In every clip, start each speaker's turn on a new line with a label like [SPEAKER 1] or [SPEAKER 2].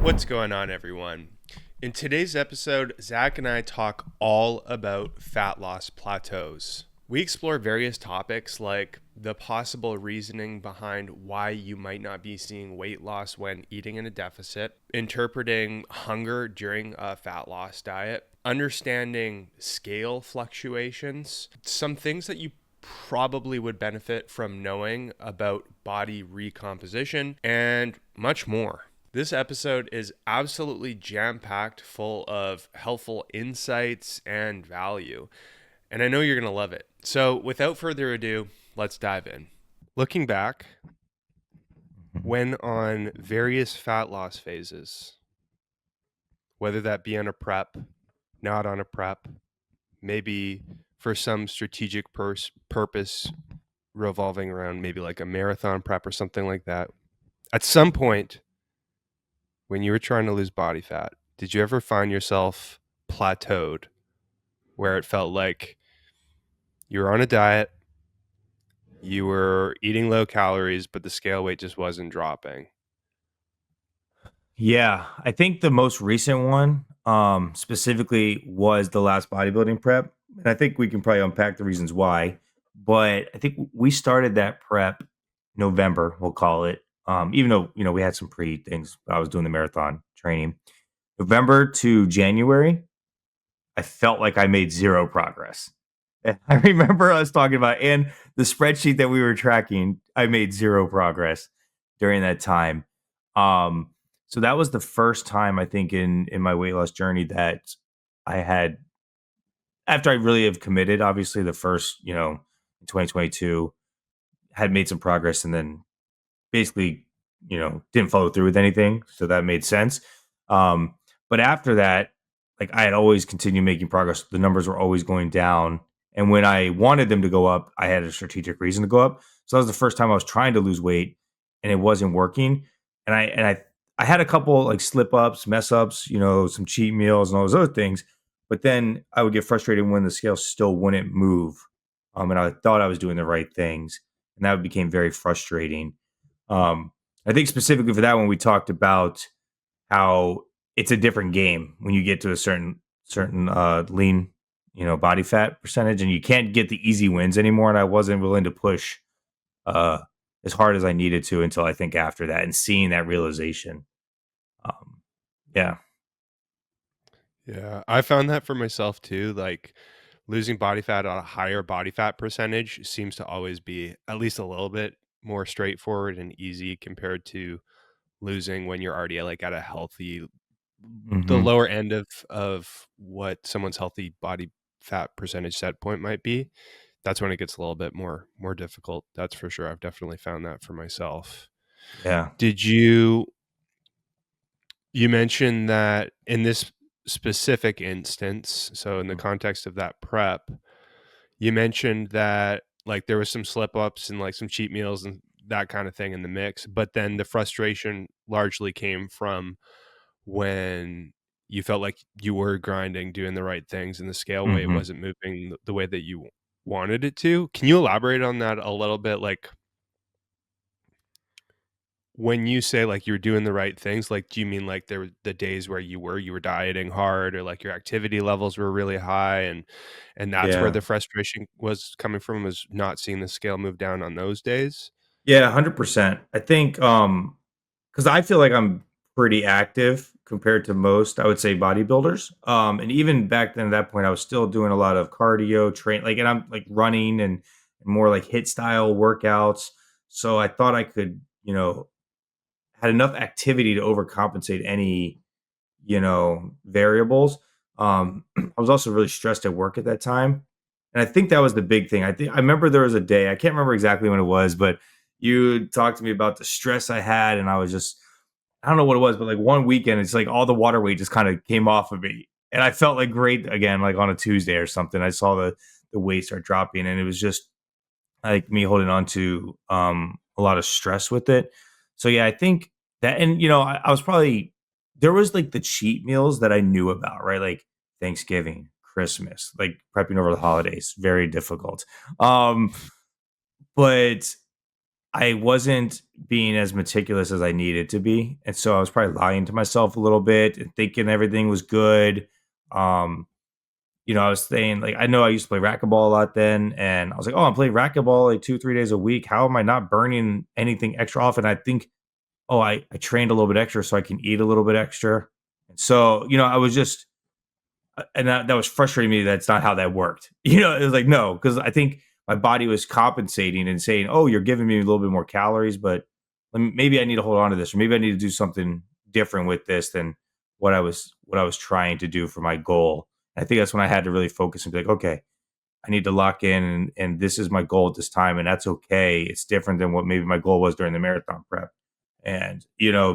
[SPEAKER 1] What's going on, everyone? In today's episode, Zach and I talk all about fat loss plateaus. We explore various topics like the possible reasoning behind why you might not be seeing weight loss when eating in a deficit, interpreting hunger during a fat loss diet, understanding scale fluctuations, some things that you probably would benefit from knowing about body recomposition, and much more. This episode is absolutely jam-packed full of helpful insights and value, and I know you're going to love it. So without further ado, let's dive in. Looking back, when on various fat loss phases, whether that be on a prep, not on a prep, maybe for some strategic purpose revolving around maybe like a marathon prep or something like that, at some point when you were trying to lose body fat, did you ever find yourself plateaued where it felt like you were on a diet, you were eating low calories, but the scale weight just wasn't dropping?
[SPEAKER 2] Yeah, I think the most recent one, specifically was the last bodybuilding prep. And I think we can probably unpack the reasons why. But I think we started that prep November, we'll call it. Even though, we had some pre things, I was doing the marathon training. November to January, I felt like I made zero progress. And I remember us talking about, and the spreadsheet that we were tracking, I made zero progress during that time. Um, so that was the first time I think in my weight loss journey that I had, after I really have committed, obviously the first, in 2022, had made some progress and then basically, didn't follow through with anything. So that made sense. But after that, like I had always continued making progress. The numbers were always going down. And when I wanted them to go up, I had a strategic reason to go up. So that was the first time I was trying to lose weight and it wasn't working. And I had a couple like slip ups, mess ups, some cheat meals and all those other things. But then I would get frustrated when the scale still wouldn't move. And I thought I was doing the right things. And that became very frustrating. Um, I think specifically for that one, we talked about how it's a different game when you get to a certain lean, body fat percentage, and you can't get the easy wins anymore. And I wasn't willing to push uh, as hard as I needed to until I think after that and seeing that realization. Um, yeah,
[SPEAKER 1] Yeah, I found that for myself too. Like losing body fat at a higher body fat percentage seems to always be at least a little bit more straightforward and easy compared to losing when you're already like at a healthy, the
[SPEAKER 2] hmm
[SPEAKER 1] lower end of what someone's healthy body fat percentage set point might be. That's when it gets a little bit more difficult. That's for sure. I've definitely found that for myself.
[SPEAKER 2] yeah.
[SPEAKER 1] Did you mentioned that in this specific instance, so in the context of that prep, you mentioned that like there was some slip ups and like some cheat meals and that kind of thing in the mix, but then the frustration largely came from when you felt like you were grinding, doing the right things, and the scale weight
[SPEAKER 2] hmm
[SPEAKER 1] wasn't moving the way that you wanted it to. Can you elaborate on that a little bit? Like when you say like you're doing the right things, like do you mean like there were the days where you were dieting hard or like your activity levels were really high and that's where
[SPEAKER 2] Yeah.
[SPEAKER 1] the frustration was coming from, was not seeing the scale move down on those days?
[SPEAKER 2] Yeah, 100%. I think because I feel like I'm pretty active compared to most, I would say, bodybuilders. And even back then at that point, I was still doing a lot of cardio and I'm like running and more like hit style workouts. So I thought I could, had enough activity to overcompensate any, variables. I was also really stressed at work at that time. And I think that was the big thing. I remember there was a day, I can't remember exactly when it was, but you talked to me about the stress I had, and I was just, I don't know what it was, but like one weekend, it's like all the water weight just kind of came off of me. And I felt like great again, like on a Tuesday or something. I saw the weight start dropping, and it was just like me holding on to a lot of stress with it. So yeah, I think that, and I was probably, there was like the cheat meals that I knew about, right? Like Thanksgiving, Christmas, like prepping over the holidays, very difficult. Um, but I wasn't being as meticulous as I needed to be, and so I was probably lying to myself a little bit and thinking everything was good. Um, I was saying, like, I know I used to play racquetball a lot then, and I was like, "Oh, I'm playing racquetball like 2, 3 days a week. How am I not burning anything extra off?" And I think, "Oh, I trained a little bit extra so I can eat a little bit extra." And so, I was just and that was frustrating me. That's not how that worked. It was like, no, because I think my body was compensating and saying, "Oh, you're giving me a little bit more calories, but maybe I need to hold on to this, or maybe I need to do something different with this than what I was trying to do for my goal." And I think that's when I had to really focus and be like, "Okay, I need to lock in, and this is my goal at this time, and that's okay. It's different than what maybe my goal was during the marathon prep." And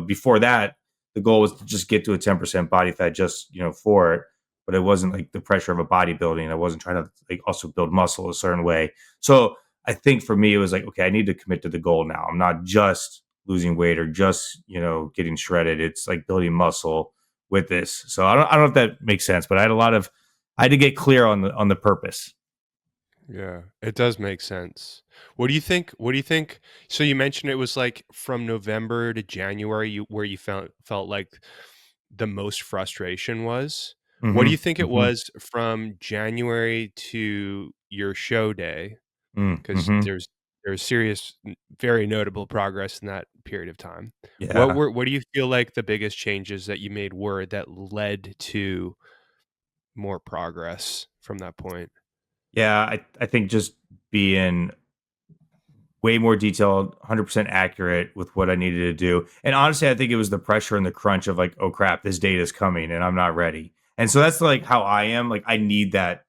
[SPEAKER 2] before that, the goal was to just get to a 10% body fat, just for it. But it wasn't like the pressure of a bodybuilding. I wasn't trying to like also build muscle a certain way. So I think for me, it was like, okay, I need to commit to the goal now. I'm not just losing weight or just getting shredded. It's like building muscle with this. So I don't know if that makes sense, but I had to get clear on the purpose.
[SPEAKER 1] Yeah, it does make sense. What do you think? So you mentioned it was like from November to January where you felt like the most frustration was. What do you
[SPEAKER 2] Mhm,
[SPEAKER 1] think it
[SPEAKER 2] mhm,
[SPEAKER 1] was from January to your show day? Because
[SPEAKER 2] mhm.
[SPEAKER 1] there's serious, very notable progress in that period of time.
[SPEAKER 2] Yeah.
[SPEAKER 1] What do you feel like the biggest changes that you made were that led to more progress from that point?
[SPEAKER 2] Yeah, I think just being way more detailed, 100% accurate with what I needed to do. And honestly, I think it was the pressure and the crunch of like, "Oh crap, this date is coming and I'm not ready." And so that's like how I am. Like I need that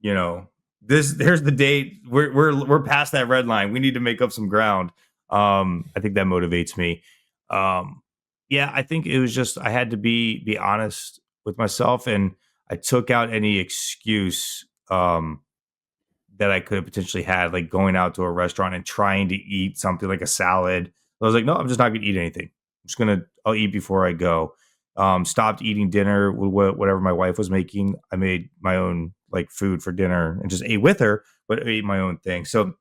[SPEAKER 2] you know, this there's the date. We're past that red line. We need to make up some ground. I think that motivates me. Um, yeah, I think it was just I had to be honest with myself, and I took out any excuse that I could have potentially had, like going out to a restaurant and trying to eat something like a salad. I was like, no, I'm just not gonna eat anything. I'll eat before I go. Stopped eating dinner with whatever my wife was making. I made my own like food for dinner and just ate with her, but ate my own thing. So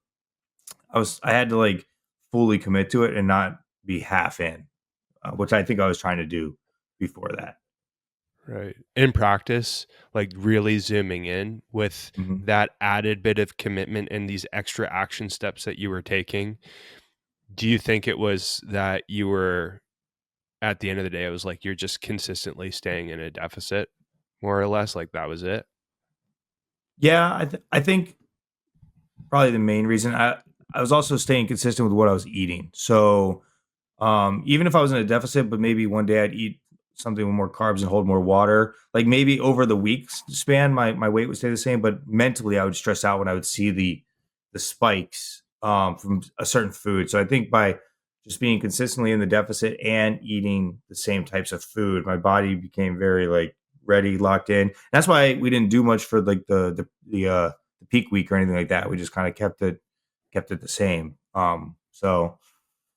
[SPEAKER 2] I had to like fully commit to it and not be half in, which I think I was trying to do before that.
[SPEAKER 1] Right. In practice, like really zooming in with
[SPEAKER 2] Mhm.
[SPEAKER 1] that added bit of commitment and these extra action steps that you were taking, do you think it was that you were at the end of the day, it was like you're just consistently staying in a deficit, more or less, like that was it?
[SPEAKER 2] Yeah, I think probably the main reason. I was also staying consistent with what I was eating. So even if I was in a deficit, but maybe one day I'd eat something with more carbs and hold more water. Like maybe over the week span, my weight would stay the same, but mentally I would stress out when I would see the spikes from a certain food. So I think by just being consistently in the deficit and eating the same types of food, my body became very like ready, locked in. That's why we didn't do much for like the peak week or anything like that. We just kind of kept it the same. So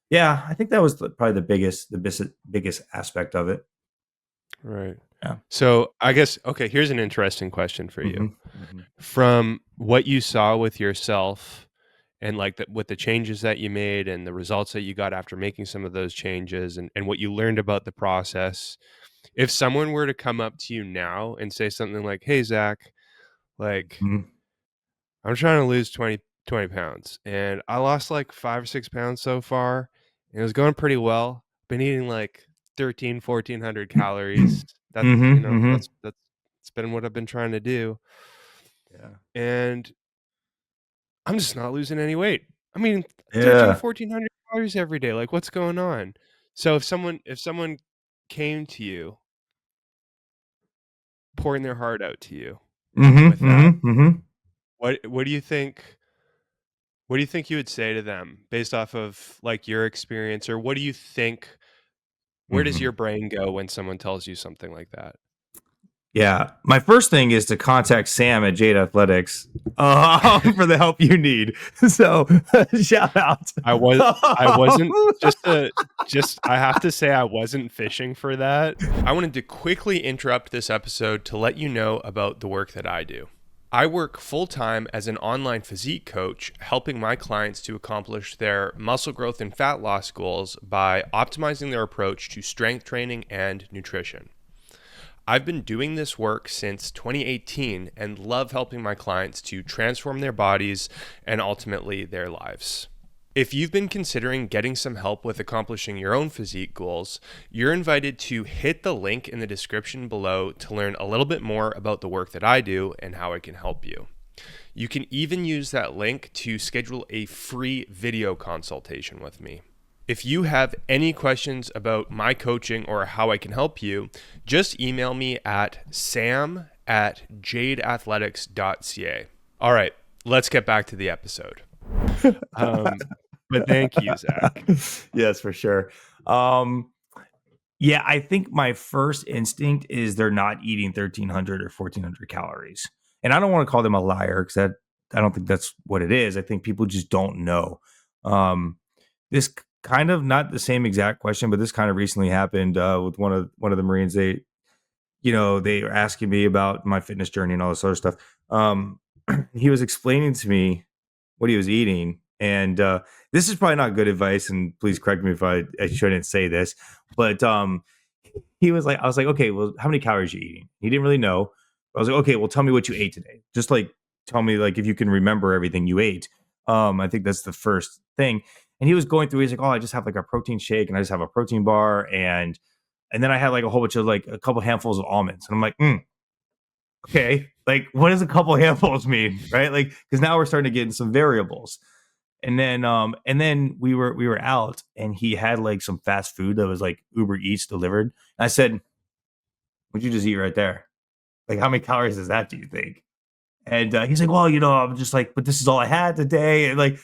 [SPEAKER 2] yeah, I think that was probably the biggest aspect of it.
[SPEAKER 1] Right.
[SPEAKER 2] Yeah.
[SPEAKER 1] So I guess, okay, here's an interesting question for you.
[SPEAKER 2] Mhm, mhm,
[SPEAKER 1] From what you saw with yourself and like with the changes that you made and the results that you got after making some of those changes and what you learned about the process, if someone were to come up to you now and say something like, "Hey, Zach, like
[SPEAKER 2] mhm,
[SPEAKER 1] I'm trying to lose 20 pounds and I lost like 5 or 6 pounds so far and it was going pretty well. Been eating like 1,400 calories. That's,
[SPEAKER 2] mhm, mhm.
[SPEAKER 1] it's been what I've been trying to do.
[SPEAKER 2] Yeah.
[SPEAKER 1] And I'm just not losing any weight. I mean, 13,
[SPEAKER 2] Yeah.
[SPEAKER 1] 1,400 calories every day. Like, what's going on?" So if someone came to you, pouring their heart out to you
[SPEAKER 2] Mhm,
[SPEAKER 1] with that,
[SPEAKER 2] mhm, mhm,
[SPEAKER 1] what do you think? What do you think you would say to them based off of like your experience, or what do you think? Where does
[SPEAKER 2] mhm.
[SPEAKER 1] your brain go when someone tells you something like that?
[SPEAKER 2] Yeah. My first thing is to contact Sam at Jade Athletics, for the help you need. So, shout out.
[SPEAKER 1] I was I wasn't just to just I have to say I wasn't fishing for that. I wanted to quickly interrupt this episode to let you know about the work that I do. I work full time as an online physique coach, helping my clients to accomplish their muscle growth and fat loss goals by optimizing their approach to strength training and nutrition. I've been doing this work since 2018 and love helping my clients to transform their bodies and ultimately their lives. If you've been considering getting some help with accomplishing your own physique goals, you're invited to hit the link in the description below to learn a little bit more about the work that I do and how I can help you. You can even use that link to schedule a free video consultation with me. If you have any questions about my coaching or how I can help you, just email me at sam@jadeathletics.ca. All right, let's get back to the episode. But thank you, Zach.
[SPEAKER 2] Yes, for sure. Yeah, I think my first instinct is they're not eating 1,300 or 1,400 calories. And I don't want to call them a liar because I don't think that's what it is. I think people just don't know. This kind of not the same exact question, but this kind of recently happened with one of the Marines. They were asking me about my fitness journey and all this other stuff. He was explaining to me what he was eating, and this is probably not good advice. And please correct me if I shouldn't say this, but he was like, I was like, okay, well, how many calories are you eating? He didn't really know. I was like, okay, well, tell me what you ate today. Just like tell me like if you can remember everything you ate. I think that's the first thing. And he was going through. He's like, oh, I just have like a protein shake, and I just have a protein bar, and then I had like a whole bunch of like a couple handfuls of almonds. And I'm like, okay, like what does a couple handfuls mean? Right. Like, cause now we're starting to get in some variables. And then we were out and he had like some fast food that was like Uber Eats delivered. And I said, what'd you just eat right there? Like, how many calories is that, do you think? And he's like, well, I'm just like, but this is all I had today. And like,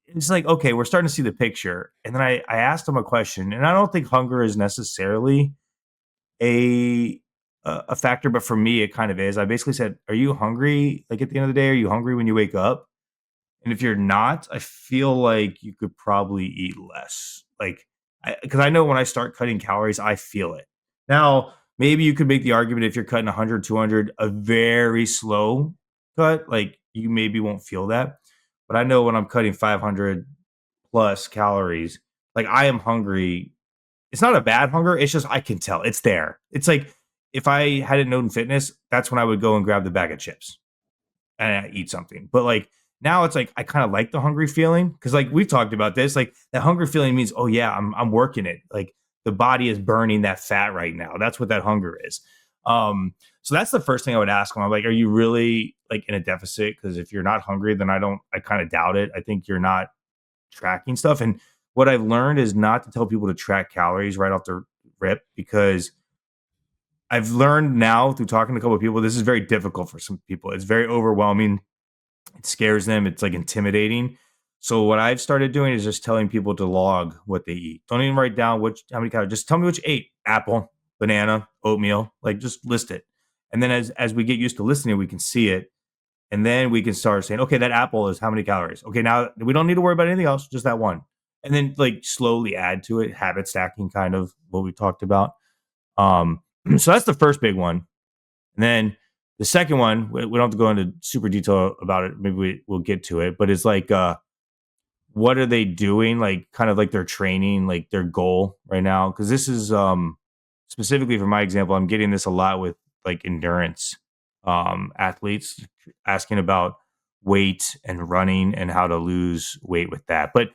[SPEAKER 2] it's like, okay, we're starting to see the picture. And then I asked him a question, and I don't think hunger is necessarily a a factor, but for me, it kind of is. I basically said, "Are you hungry? Like at the end of the day, are you hungry when you wake up? And if you're not, I feel like you could probably eat less. Like, because I know when I start cutting calories, I feel it. Now, maybe you could make the argument if you're cutting 100, 200, a very slow cut, like you maybe won't feel that. But I know when I'm cutting 500 plus calories, like I am hungry. It's not a bad hunger. It's just I can tell it's there. It's like if I hadn't known fitness, that's when I would go and grab the bag of chips and I eat something. But like now it's like I kind of like the hungry feeling because like we've talked about this. Like that hungry feeling means, oh yeah, I'm working it. Like the body is burning that fat right now. That's what that hunger is. So that's the first thing I would ask them. I'm like, are you really like in a deficit? Because if you're not hungry, then I kind of doubt it. I think you're not tracking stuff. And what I've learned is not to tell people to track calories right off the rip because I've learned now through talking to a couple of people, this is very difficult for some people. It's very overwhelming. It scares them. It's like intimidating. So what I've started doing is just telling people to log what they eat. Don't even write down how many calories. Just tell me what you ate. Apple, banana, oatmeal. Like just list it. And then as we get used to listening, we can see it. And then we can start saying, okay, that apple is how many calories? Okay, now we don't need to worry about anything else, just that one. And then like slowly add to it, habit stacking, kind of what we talked about. Um, so that's the first big one. And then the second one, we don't have to go into super detail about it. Maybe we'll get to it, but it's like, what are they doing? Like kind of like their training, like their goal right now. Cause this is, specifically for my example, I'm getting this a lot with like endurance, athletes asking about weight and running and how to lose weight with that. But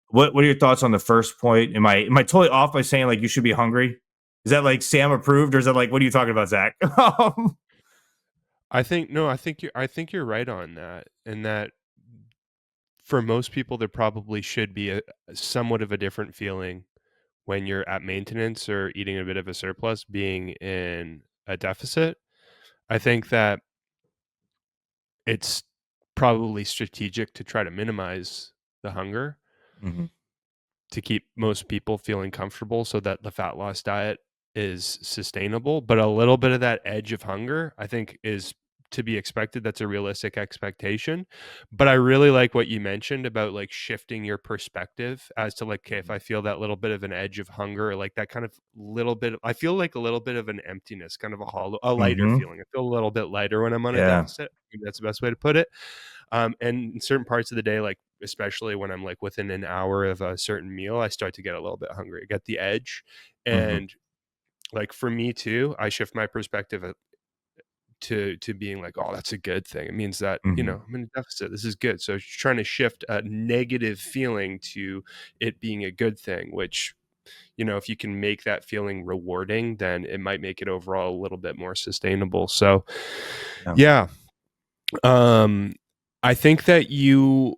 [SPEAKER 2] what are your thoughts on the first point? Am I totally off by saying like you should be hungry? Is that like Sam approved, or is that like what are you talking about, Zach?
[SPEAKER 1] I think no, I think you're right on that, and that for most people there probably should be a somewhat of a different feeling when you're at maintenance or eating a bit of a surplus being in a deficit. I think that it's probably strategic to try to minimize the hunger
[SPEAKER 2] Mhm.
[SPEAKER 1] to keep most people feeling comfortable so that the fat loss diet is sustainable. But a little bit of that edge of hunger, I think, is to be expected. That's a realistic expectation. But I really like what you mentioned about like shifting your perspective as to like, okay, if I feel that little bit of an edge of hunger, or like that kind of little bit of, I feel like a little bit of an emptiness, kind of a hollow, a lighter
[SPEAKER 2] Mhm.
[SPEAKER 1] feeling. I feel a little bit lighter when I'm on a
[SPEAKER 2] Yeah.
[SPEAKER 1] deficit. I think that's the best way to put it. And in certain parts of the day, like especially when I'm like within an hour of a certain meal, I start to get a little bit hungry. I get the edge.
[SPEAKER 2] Mhm.
[SPEAKER 1] And like for me too, I shift my perspective to being like, oh, that's a good thing. It means that,
[SPEAKER 2] Mhm.
[SPEAKER 1] I'm in a deficit. This is good. So trying to shift a negative feeling to it being a good thing, which, if you can make that feeling rewarding, then it might make it overall a little bit more sustainable. So
[SPEAKER 2] Yeah.
[SPEAKER 1] yeah. Um I think that you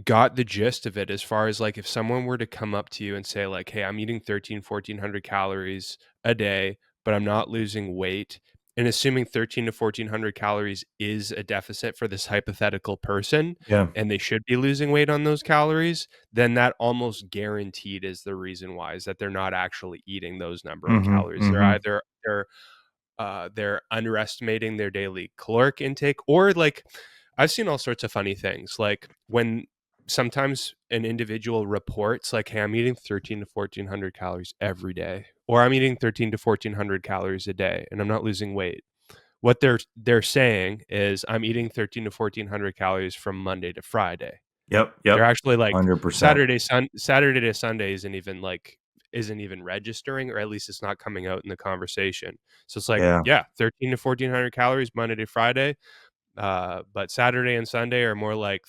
[SPEAKER 1] got the gist of it, as far as like if someone were to come up to you and say like, hey, I'm eating 1,400 calories a day, but I'm not losing weight, and assuming 13 to 1,400 calories is a deficit for this hypothetical person,
[SPEAKER 2] Yeah.
[SPEAKER 1] and they should be losing weight on those calories, then that almost guaranteed is the reason why, is that they're not actually eating those number of
[SPEAKER 2] Mhm.
[SPEAKER 1] calories. They're
[SPEAKER 2] Mhm.
[SPEAKER 1] either they're underestimating their daily caloric intake, or like I've seen all sorts of funny things, like when sometimes an individual reports like, hey, I'm eating 13 to 1,400 calories every day, or I'm eating 13 to 1,400 calories a day and I'm not losing weight. What they're saying is, I'm eating 13 to 1,400 calories from Monday to Friday.
[SPEAKER 2] Yep.
[SPEAKER 1] They're
[SPEAKER 2] Yep.
[SPEAKER 1] actually like
[SPEAKER 2] 100%.
[SPEAKER 1] Saturday to Sunday isn't even registering, or at least it's not coming out in the conversation. So it's like,
[SPEAKER 2] Yeah.
[SPEAKER 1] yeah, 13 to 1,400 calories Monday to Friday, but Saturday and Sunday are more like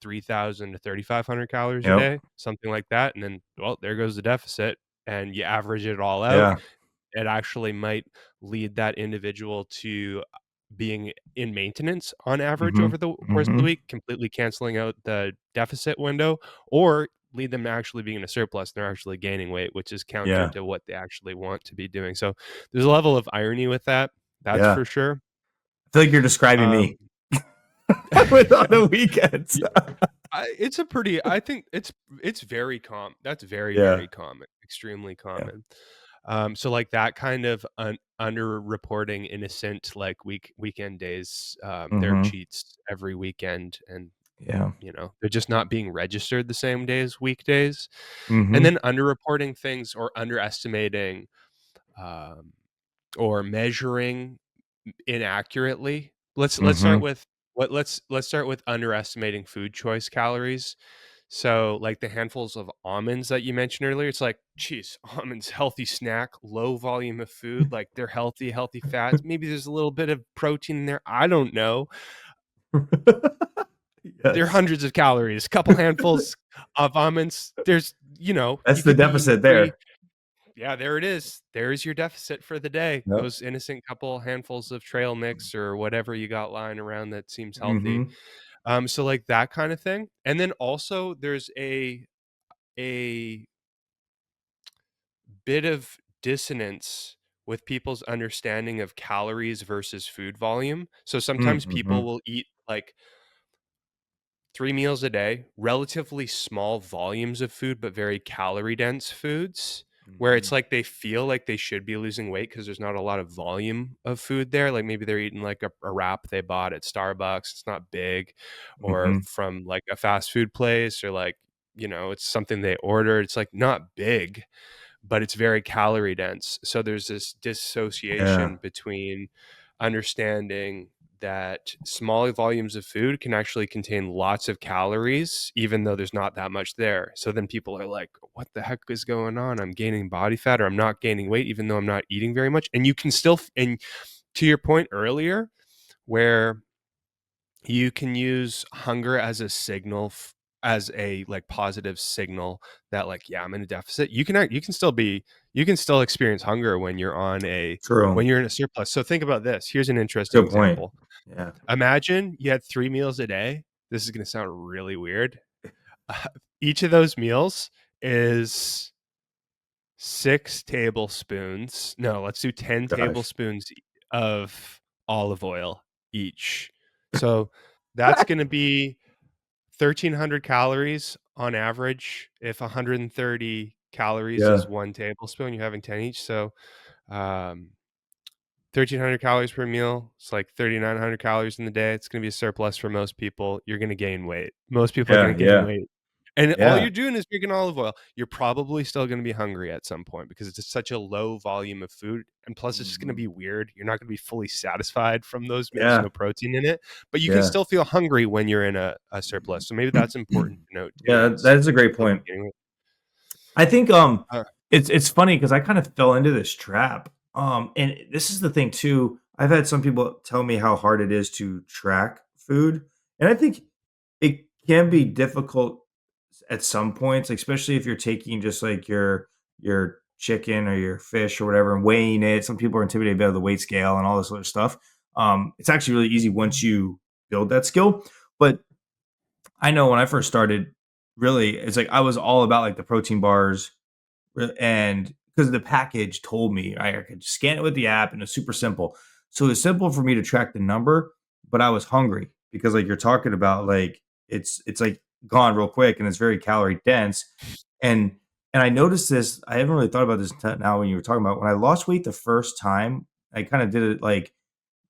[SPEAKER 1] 3,000 to 3,500 calories a
[SPEAKER 2] Yep.
[SPEAKER 1] day, something like that. And then, well, there goes the deficit, and you average it all out.
[SPEAKER 2] Yeah.
[SPEAKER 1] It actually might lead that individual to being in maintenance on average over
[SPEAKER 2] Mhm.
[SPEAKER 1] the course of the
[SPEAKER 2] Mhm.
[SPEAKER 1] week, completely canceling out the deficit window, or lead them to actually being in a surplus. They're actually gaining weight, which is counter
[SPEAKER 2] Yeah.
[SPEAKER 1] to what they actually want to be doing. So there's a level of irony with that. That's
[SPEAKER 2] Yeah.
[SPEAKER 1] for sure.
[SPEAKER 2] I feel like you're describing
[SPEAKER 1] Um,
[SPEAKER 2] me with on the weekends.
[SPEAKER 1] yeah, it's a pretty. I think it's very common. That's very,
[SPEAKER 2] Yeah.
[SPEAKER 1] very common, extremely
[SPEAKER 2] Yeah.
[SPEAKER 1] common. So like that kind of underreporting innocent like weekend days, their
[SPEAKER 2] Mhm.
[SPEAKER 1] cheats every weekend, and
[SPEAKER 2] Yeah.
[SPEAKER 1] they're just not being registered the same day as weekdays, and
[SPEAKER 2] Mhm.
[SPEAKER 1] then underreporting things, or underestimating, um, or measuring inaccurately. Let's start
[SPEAKER 2] Mhm.
[SPEAKER 1] with let's start with underestimating food choice calories. So, like the handfuls of almonds that you mentioned earlier, it's like, geez, almonds, healthy snack, low volume of food, like they're healthy fats. Maybe there's a little bit of protein in there. I don't know. They're
[SPEAKER 2] Yes.
[SPEAKER 1] hundreds of calories, couple handfuls of almonds. There's,
[SPEAKER 2] That's
[SPEAKER 1] you
[SPEAKER 2] the
[SPEAKER 1] could be eating
[SPEAKER 2] deficit
[SPEAKER 1] three.
[SPEAKER 2] there.
[SPEAKER 1] Yeah, there it is. There's your deficit for the day.
[SPEAKER 2] Yep.
[SPEAKER 1] Those innocent couple handfuls of trail mix or whatever you got lying around that seems healthy.
[SPEAKER 2] Mhm.
[SPEAKER 1] So like that kind of thing. And then also there's a bit of dissonance with people's understanding of calories versus food volume. So sometimes people
[SPEAKER 2] Mhm.
[SPEAKER 1] will eat like 3 meals a day, relatively small volumes of food, but very calorie dense foods, where it's
[SPEAKER 2] Mhm.
[SPEAKER 1] like they feel like they should be losing weight because there's not a lot of volume of food there. Like maybe they're eating like a wrap they bought at Starbucks. It's not big, or
[SPEAKER 2] Mhm.
[SPEAKER 1] from like a fast food place, or like, it's something they ordered. It's like not big, but it's very calorie dense. So there's this
[SPEAKER 2] Yeah.
[SPEAKER 1] dissociation between understanding that small volumes of food can actually contain lots of calories, even though there's not that much there. So then people are like, what the heck is going on? I'm gaining body fat, or I'm not gaining weight, even though I'm not eating very much. And you can still, and to your point earlier, where you can use hunger as a signal, as a like positive signal that like, yeah, I'm in a deficit. You can still experience hunger when you're
[SPEAKER 2] True.
[SPEAKER 1] when you're in a surplus. So think about this. Here's an interesting
[SPEAKER 2] Good point.
[SPEAKER 1] example.
[SPEAKER 2] Yeah.
[SPEAKER 1] Imagine you had 3 meals a day. This is going to sound really weird. Each of those meals is 6 tablespoons. No, let's do 10
[SPEAKER 2] Gosh.
[SPEAKER 1] tablespoons of olive oil each. So that's going to be 1,300 calories on average. If 130 calories
[SPEAKER 2] Yeah.
[SPEAKER 1] is 1 tablespoon, you're having 10 each. So, um, 1,300 calories per meal. It's like 3,900 calories in the day. It's going to be a surplus for most people. You're going to gain weight. Most people are
[SPEAKER 2] Yeah,
[SPEAKER 1] going to gain
[SPEAKER 2] yeah,
[SPEAKER 1] weight. And all
[SPEAKER 2] yeah,
[SPEAKER 1] you're doing is drinking olive oil. You're probably still going to be hungry at some point because it's just such a low volume of food. And plus, it's just going to
[SPEAKER 2] mhm,
[SPEAKER 1] be weird. You're not going to be fully satisfied from those meals.
[SPEAKER 2] yeah,
[SPEAKER 1] No protein in it. But you can
[SPEAKER 2] yeah.
[SPEAKER 1] still feel hungry when you're in a surplus. So maybe that's important to note too,
[SPEAKER 2] Yeah,
[SPEAKER 1] is
[SPEAKER 2] that is a great
[SPEAKER 1] still be
[SPEAKER 2] point.
[SPEAKER 1] gaining weight.
[SPEAKER 2] I think
[SPEAKER 1] Uh,
[SPEAKER 2] it's funny because I kind of fell into this trap. And this is the thing too. I've had some people tell me how hard it is to track food, and I think it can be difficult at some points, especially if you're taking just like your chicken or your fish or whatever and weighing it. Some people are intimidated by the weight scale and all this other stuff. It's actually really easy once you build that skill. But I know when I first started, really, it's like I was all about like the protein bars and because the package told me I could scan it with the app and it's super simple. So it's simple for me to track the number, but I was hungry because like you're talking about, like it's like gone real quick and it's very calorie dense. And and I noticed this. I haven't really thought about this now when you were talking about when I lost weight the first time. I kind of did it like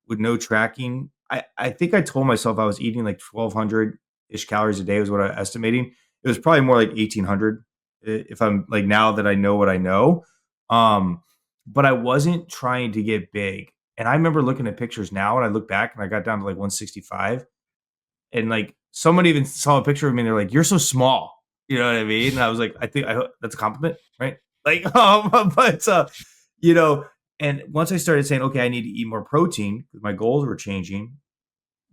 [SPEAKER 2] with no tracking. I think I told myself I was eating like 1,200 ish calories a day was what I was estimating. It was probably more like 1,800 if I'm like now that I know what I know. Um, but I wasn't trying to get big. And I remember looking at pictures now and I look back and I got down to like 165 and like someone even saw a picture of me and they're like, "You're so small." You know what I mean? And I was like, I think that's a compliment, right? Like, but you know, and once I started saying, okay, I need to eat more protein because my goals were changing,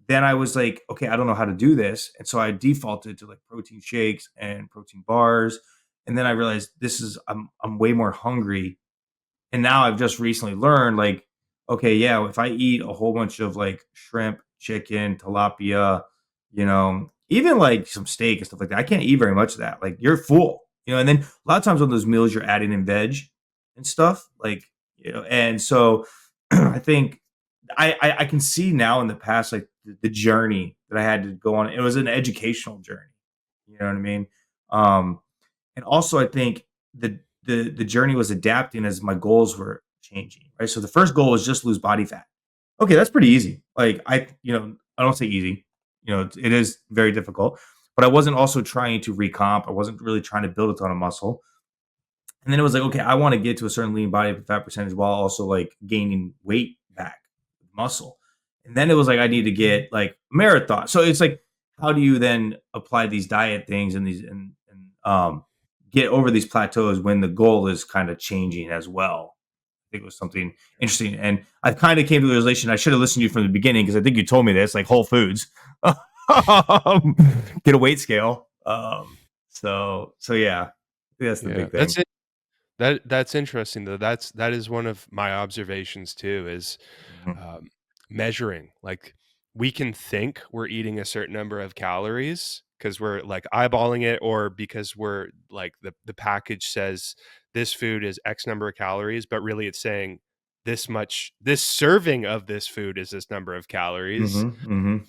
[SPEAKER 2] then I was like, okay, I don't know how to do this. And so I defaulted to like protein shakes and protein bars. And then I realized this is I'm way more hungry. And now I've just recently learned like, okay, yeah, if I eat a whole bunch of like shrimp, chicken, tilapia, even like some steak and stuff like that, I can't eat very much of that. Like you're full, and then a lot of times on those meals you're adding in veg and stuff, like, and so I think I can see now in the past like the journey that I had to go on. It was an educational journey. You know what I mean? Um, and also I think the journey was adapting as my goals were changing, right? So the first goal was just lose body fat. Okay, that's pretty easy. Like I don't say easy. It is very difficult, but I wasn't also trying to recomp. I wasn't really trying to build a ton of muscle. And then it was like, okay, I want to get to a certain lean body fat percentage while also like gaining weight back, muscle. And then it was like I need to get like marathon. So it's like, how do you then apply these diet things and these and get over these plateaus when the goal is kind of changing as well? I think it was something interesting. And I kind of came to the realization I should have listened to you from the beginning because I think you told me this, like Whole Foods. Get a weight scale. So yeah, that's the
[SPEAKER 1] yeah,
[SPEAKER 2] big
[SPEAKER 1] that's
[SPEAKER 2] thing.
[SPEAKER 1] it. That's interesting though. That is one of my observations too, is
[SPEAKER 2] Mhm.
[SPEAKER 1] um, measuring. Like we can think we're eating a certain number of calories because we're like eyeballing it, or because we're like the package says this food is X number of calories, but really it's saying this serving of this food is this number of calories.
[SPEAKER 2] Mhm, mhm.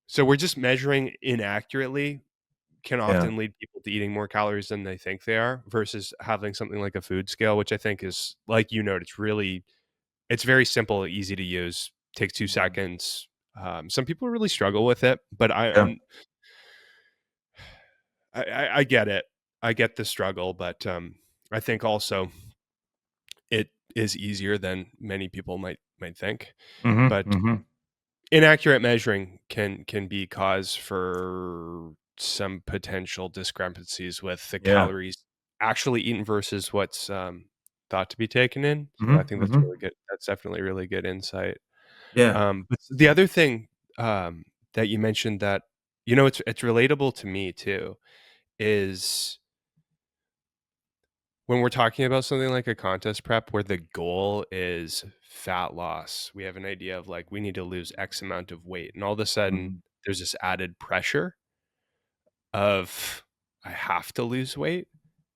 [SPEAKER 1] So we're just measuring inaccurately, can
[SPEAKER 2] Yeah.
[SPEAKER 1] often lead people to eating more calories than they think they are, versus having something like a food scale, which I think is, like you noted, it's very simple, easy to use, takes 2
[SPEAKER 2] Mhm.
[SPEAKER 1] seconds. Some people really struggle with it, but
[SPEAKER 2] Yeah.
[SPEAKER 1] I get it. I get the struggle, but I think also it is easier than many people might think.
[SPEAKER 2] Mhm,
[SPEAKER 1] But
[SPEAKER 2] mhm.
[SPEAKER 1] inaccurate measuring can be cause for some potential discrepancies with the
[SPEAKER 2] Yeah.
[SPEAKER 1] calories actually eaten versus what's thought to be taken in. So I
[SPEAKER 2] Mhm,
[SPEAKER 1] think that's
[SPEAKER 2] mhm.
[SPEAKER 1] really good. That's definitely really good insight.
[SPEAKER 2] Yeah.
[SPEAKER 1] But the other thing that you mentioned that it's relatable to me too is when we're talking about something like a contest prep where the goal is fat loss. We have an idea of like we need to lose X amount of weight, and all of a sudden
[SPEAKER 2] Mhm.
[SPEAKER 1] there's this added pressure of I have to lose weight.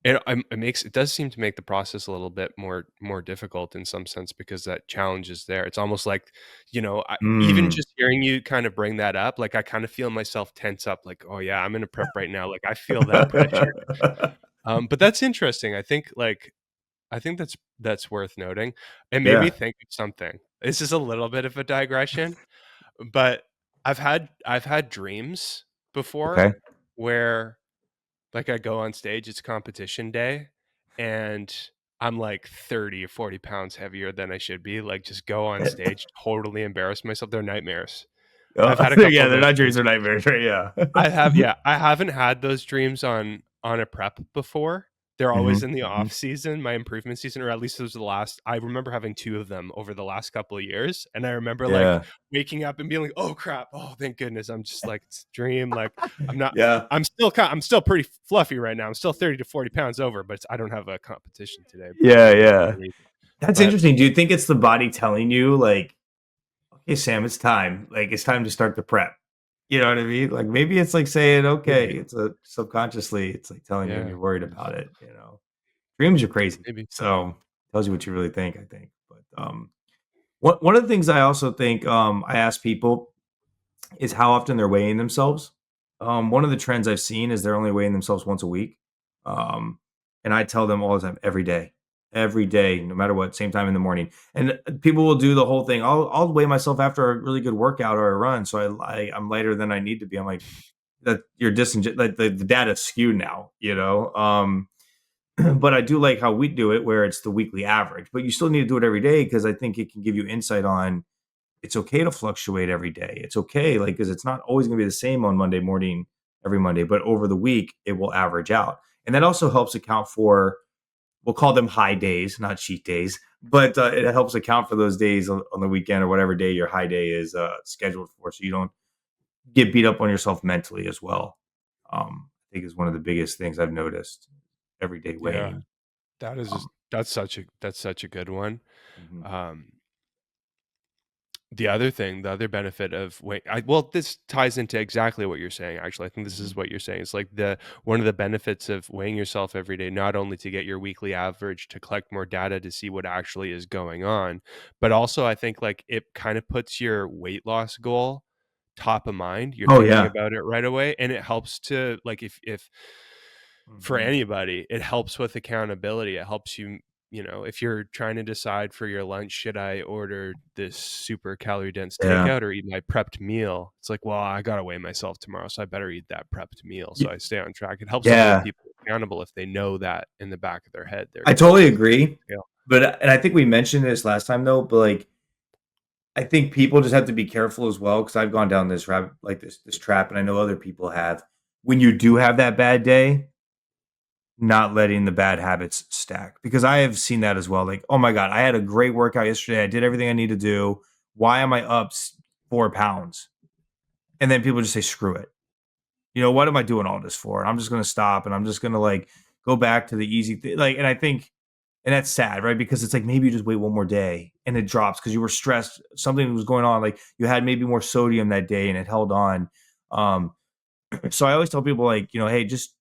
[SPEAKER 1] It does seem to make the process a little bit more difficult in some sense because that challenge is there. It's almost like, even
[SPEAKER 2] Mm.
[SPEAKER 1] just hearing you kind of bring that up, like I kind of feel myself tense up, like, oh yeah, I'm in a prep right now. Like I feel that pressure. But that's interesting. I think like that's worth noting. It made me
[SPEAKER 2] Yeah.
[SPEAKER 1] think of something. This is a little bit of a digression, but I've had dreams before
[SPEAKER 2] Okay.
[SPEAKER 1] where like I go on stage, it's competition day, and I'm like 30 or 40 pounds heavier than I should be. Like just go on stage, totally embarrass myself. They're nightmares. I've
[SPEAKER 2] Oh,
[SPEAKER 1] had a couple
[SPEAKER 2] yeah,
[SPEAKER 1] of
[SPEAKER 2] they're
[SPEAKER 1] those
[SPEAKER 2] not dreams,
[SPEAKER 1] dreams
[SPEAKER 2] they're
[SPEAKER 1] before.
[SPEAKER 2] nightmares, right? Yeah.
[SPEAKER 1] I haven't had those dreams on a prep before. They're always
[SPEAKER 2] Mhm,
[SPEAKER 1] in the
[SPEAKER 2] mhm.
[SPEAKER 1] off season, my improvement season, or at least those are the last. I remember having 2 of them over the last couple of years, and I remember, like,
[SPEAKER 2] Yeah.
[SPEAKER 1] waking up and being like, "Oh, crap. Oh, thank goodness." I'm just like, "It's a dream." Like, I'm not
[SPEAKER 2] Yeah.
[SPEAKER 1] I'm still pretty fluffy right now. I'm still 30 to 40 pounds over, but I don't have a competition today
[SPEAKER 2] Yeah,
[SPEAKER 1] for whatever
[SPEAKER 2] yeah.
[SPEAKER 1] reason.
[SPEAKER 2] That's
[SPEAKER 1] But
[SPEAKER 2] interesting. Do you think it's the body telling you, like, "Okay, Sam, it's time. Like, it's time to start the prep." You know what I mean? Like, maybe it's like saying, "Okay,"
[SPEAKER 1] maybe.
[SPEAKER 2] it's a subconsciously, it's like telling you and
[SPEAKER 1] Yeah,
[SPEAKER 2] you're worried about it, you know? Dreams are crazy.
[SPEAKER 1] maybe.
[SPEAKER 2] So, tells you what you really think, I think. But, one of the things I also think, I ask people is how often they're weighing themselves. One of the trends I've seen is they're only weighing themselves once a week. Um, and I tell them all the time, every day, no matter what, same time in the morning. And people will do the whole thing. I'll weigh myself after a really good workout or a run, so I'm lighter than I need to be. I'm like that you're like the data's skewed now, you know. But I do like how we do it, where it's the weekly average. But you still need to do it every day because I think it can give you insight on it's okay to fluctuate every day. It's okay, like, because it's not always going to be the same on Monday morning, every Monday, but over the week, it will average out. And that also helps account for, we'll call them high days, not cheat days, but it helps account for those days on the weekend or whatever day your high day is scheduled for. So you don't get beat up on yourself mentally as well. I think is one of the biggest things I've noticed everyday
[SPEAKER 1] Yeah,
[SPEAKER 2] weighing.
[SPEAKER 1] that is just
[SPEAKER 2] Um,
[SPEAKER 1] that's such a good one.
[SPEAKER 2] mhm.
[SPEAKER 1] Um The other thing, the other benefit of well, this ties into exactly what you're saying, actually. I think this is
[SPEAKER 2] Mhm.
[SPEAKER 1] what you're saying. It's like one of the benefits of weighing yourself every day, not only to get your weekly average, to collect more data to see what actually is going on, but also I think like it kind of puts your weight loss goal top of mind. You're
[SPEAKER 2] Oh,
[SPEAKER 1] thinking
[SPEAKER 2] yeah.
[SPEAKER 1] about it right away, and it helps to like if for
[SPEAKER 2] Mhm.
[SPEAKER 1] anybody, it helps with accountability. It helps you, if you're trying to decide for your lunch, should I order this super calorie dense
[SPEAKER 2] Yeah.
[SPEAKER 1] takeout or eat my prepped meal? It's like, well, I got to weigh myself tomorrow, so I better eat that prepped meal so
[SPEAKER 2] Y-
[SPEAKER 1] I stay on track. It helps to hold
[SPEAKER 2] Yeah.
[SPEAKER 1] people accountable if they know that in the back of their head they're
[SPEAKER 2] I
[SPEAKER 1] going to
[SPEAKER 2] totally
[SPEAKER 1] be on
[SPEAKER 2] agree.
[SPEAKER 1] the scale.
[SPEAKER 2] But and I think we mentioned this last time though, but like I think people just have to be careful as well because I've gone down this rabbit like this trap, and I know other people have. When you do have that bad day, not letting the bad habits stack because I have seen that as well. Like, oh my god, I had a great workout yesterday. I did everything I need to do. Why am I up 4 pounds? And then people just say, screw it. You know, what am I doing all this for? And I'm just going to stop and I'm just going to like go back to the easy thing. Like, and I think, and that's sad, right? Because it's like maybe you just wait one more day and it drops because you were stressed. Something was going on. Like you had maybe more sodium that day and it held on. Um, so I always tell people, like, hey, just,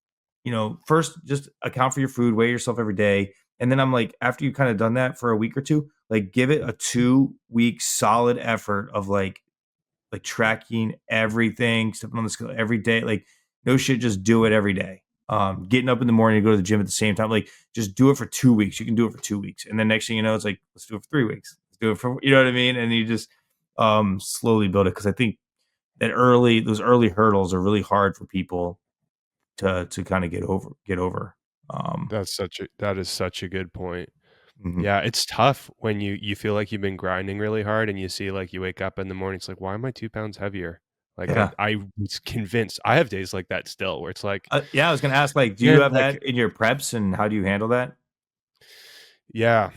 [SPEAKER 2] first just account for your food, weigh yourself every day. And then I'm like, after you kind of done that for a week or two, like give it a 2 week solid effort of like tracking everything, stepping on the scale every day. Like, no shit, just do it every day. Getting up in the morning to go to the gym at the same time. Like, just do it for 2 weeks. You can do it for 2 weeks. And then next thing you know, it's like, let's do it for 3 weeks. Let's do it for, you know what I mean? And you just slowly build it. Cause I think those early hurdles are really hard for people to kind of get over. Um,
[SPEAKER 1] That is such a good point.
[SPEAKER 2] mhm.
[SPEAKER 1] Yeah, it's tough when you feel like you've been grinding really hard and you see like you wake up in the morning, it's like, why am I 2 pounds heavier? Like
[SPEAKER 2] Yeah.
[SPEAKER 1] I was convinced. I have days like that still where it's like,
[SPEAKER 2] Yeah. I was going to ask, like, do you
[SPEAKER 1] man,
[SPEAKER 2] have
[SPEAKER 1] like,
[SPEAKER 2] that in your preps and how do you handle that?
[SPEAKER 1] yeah,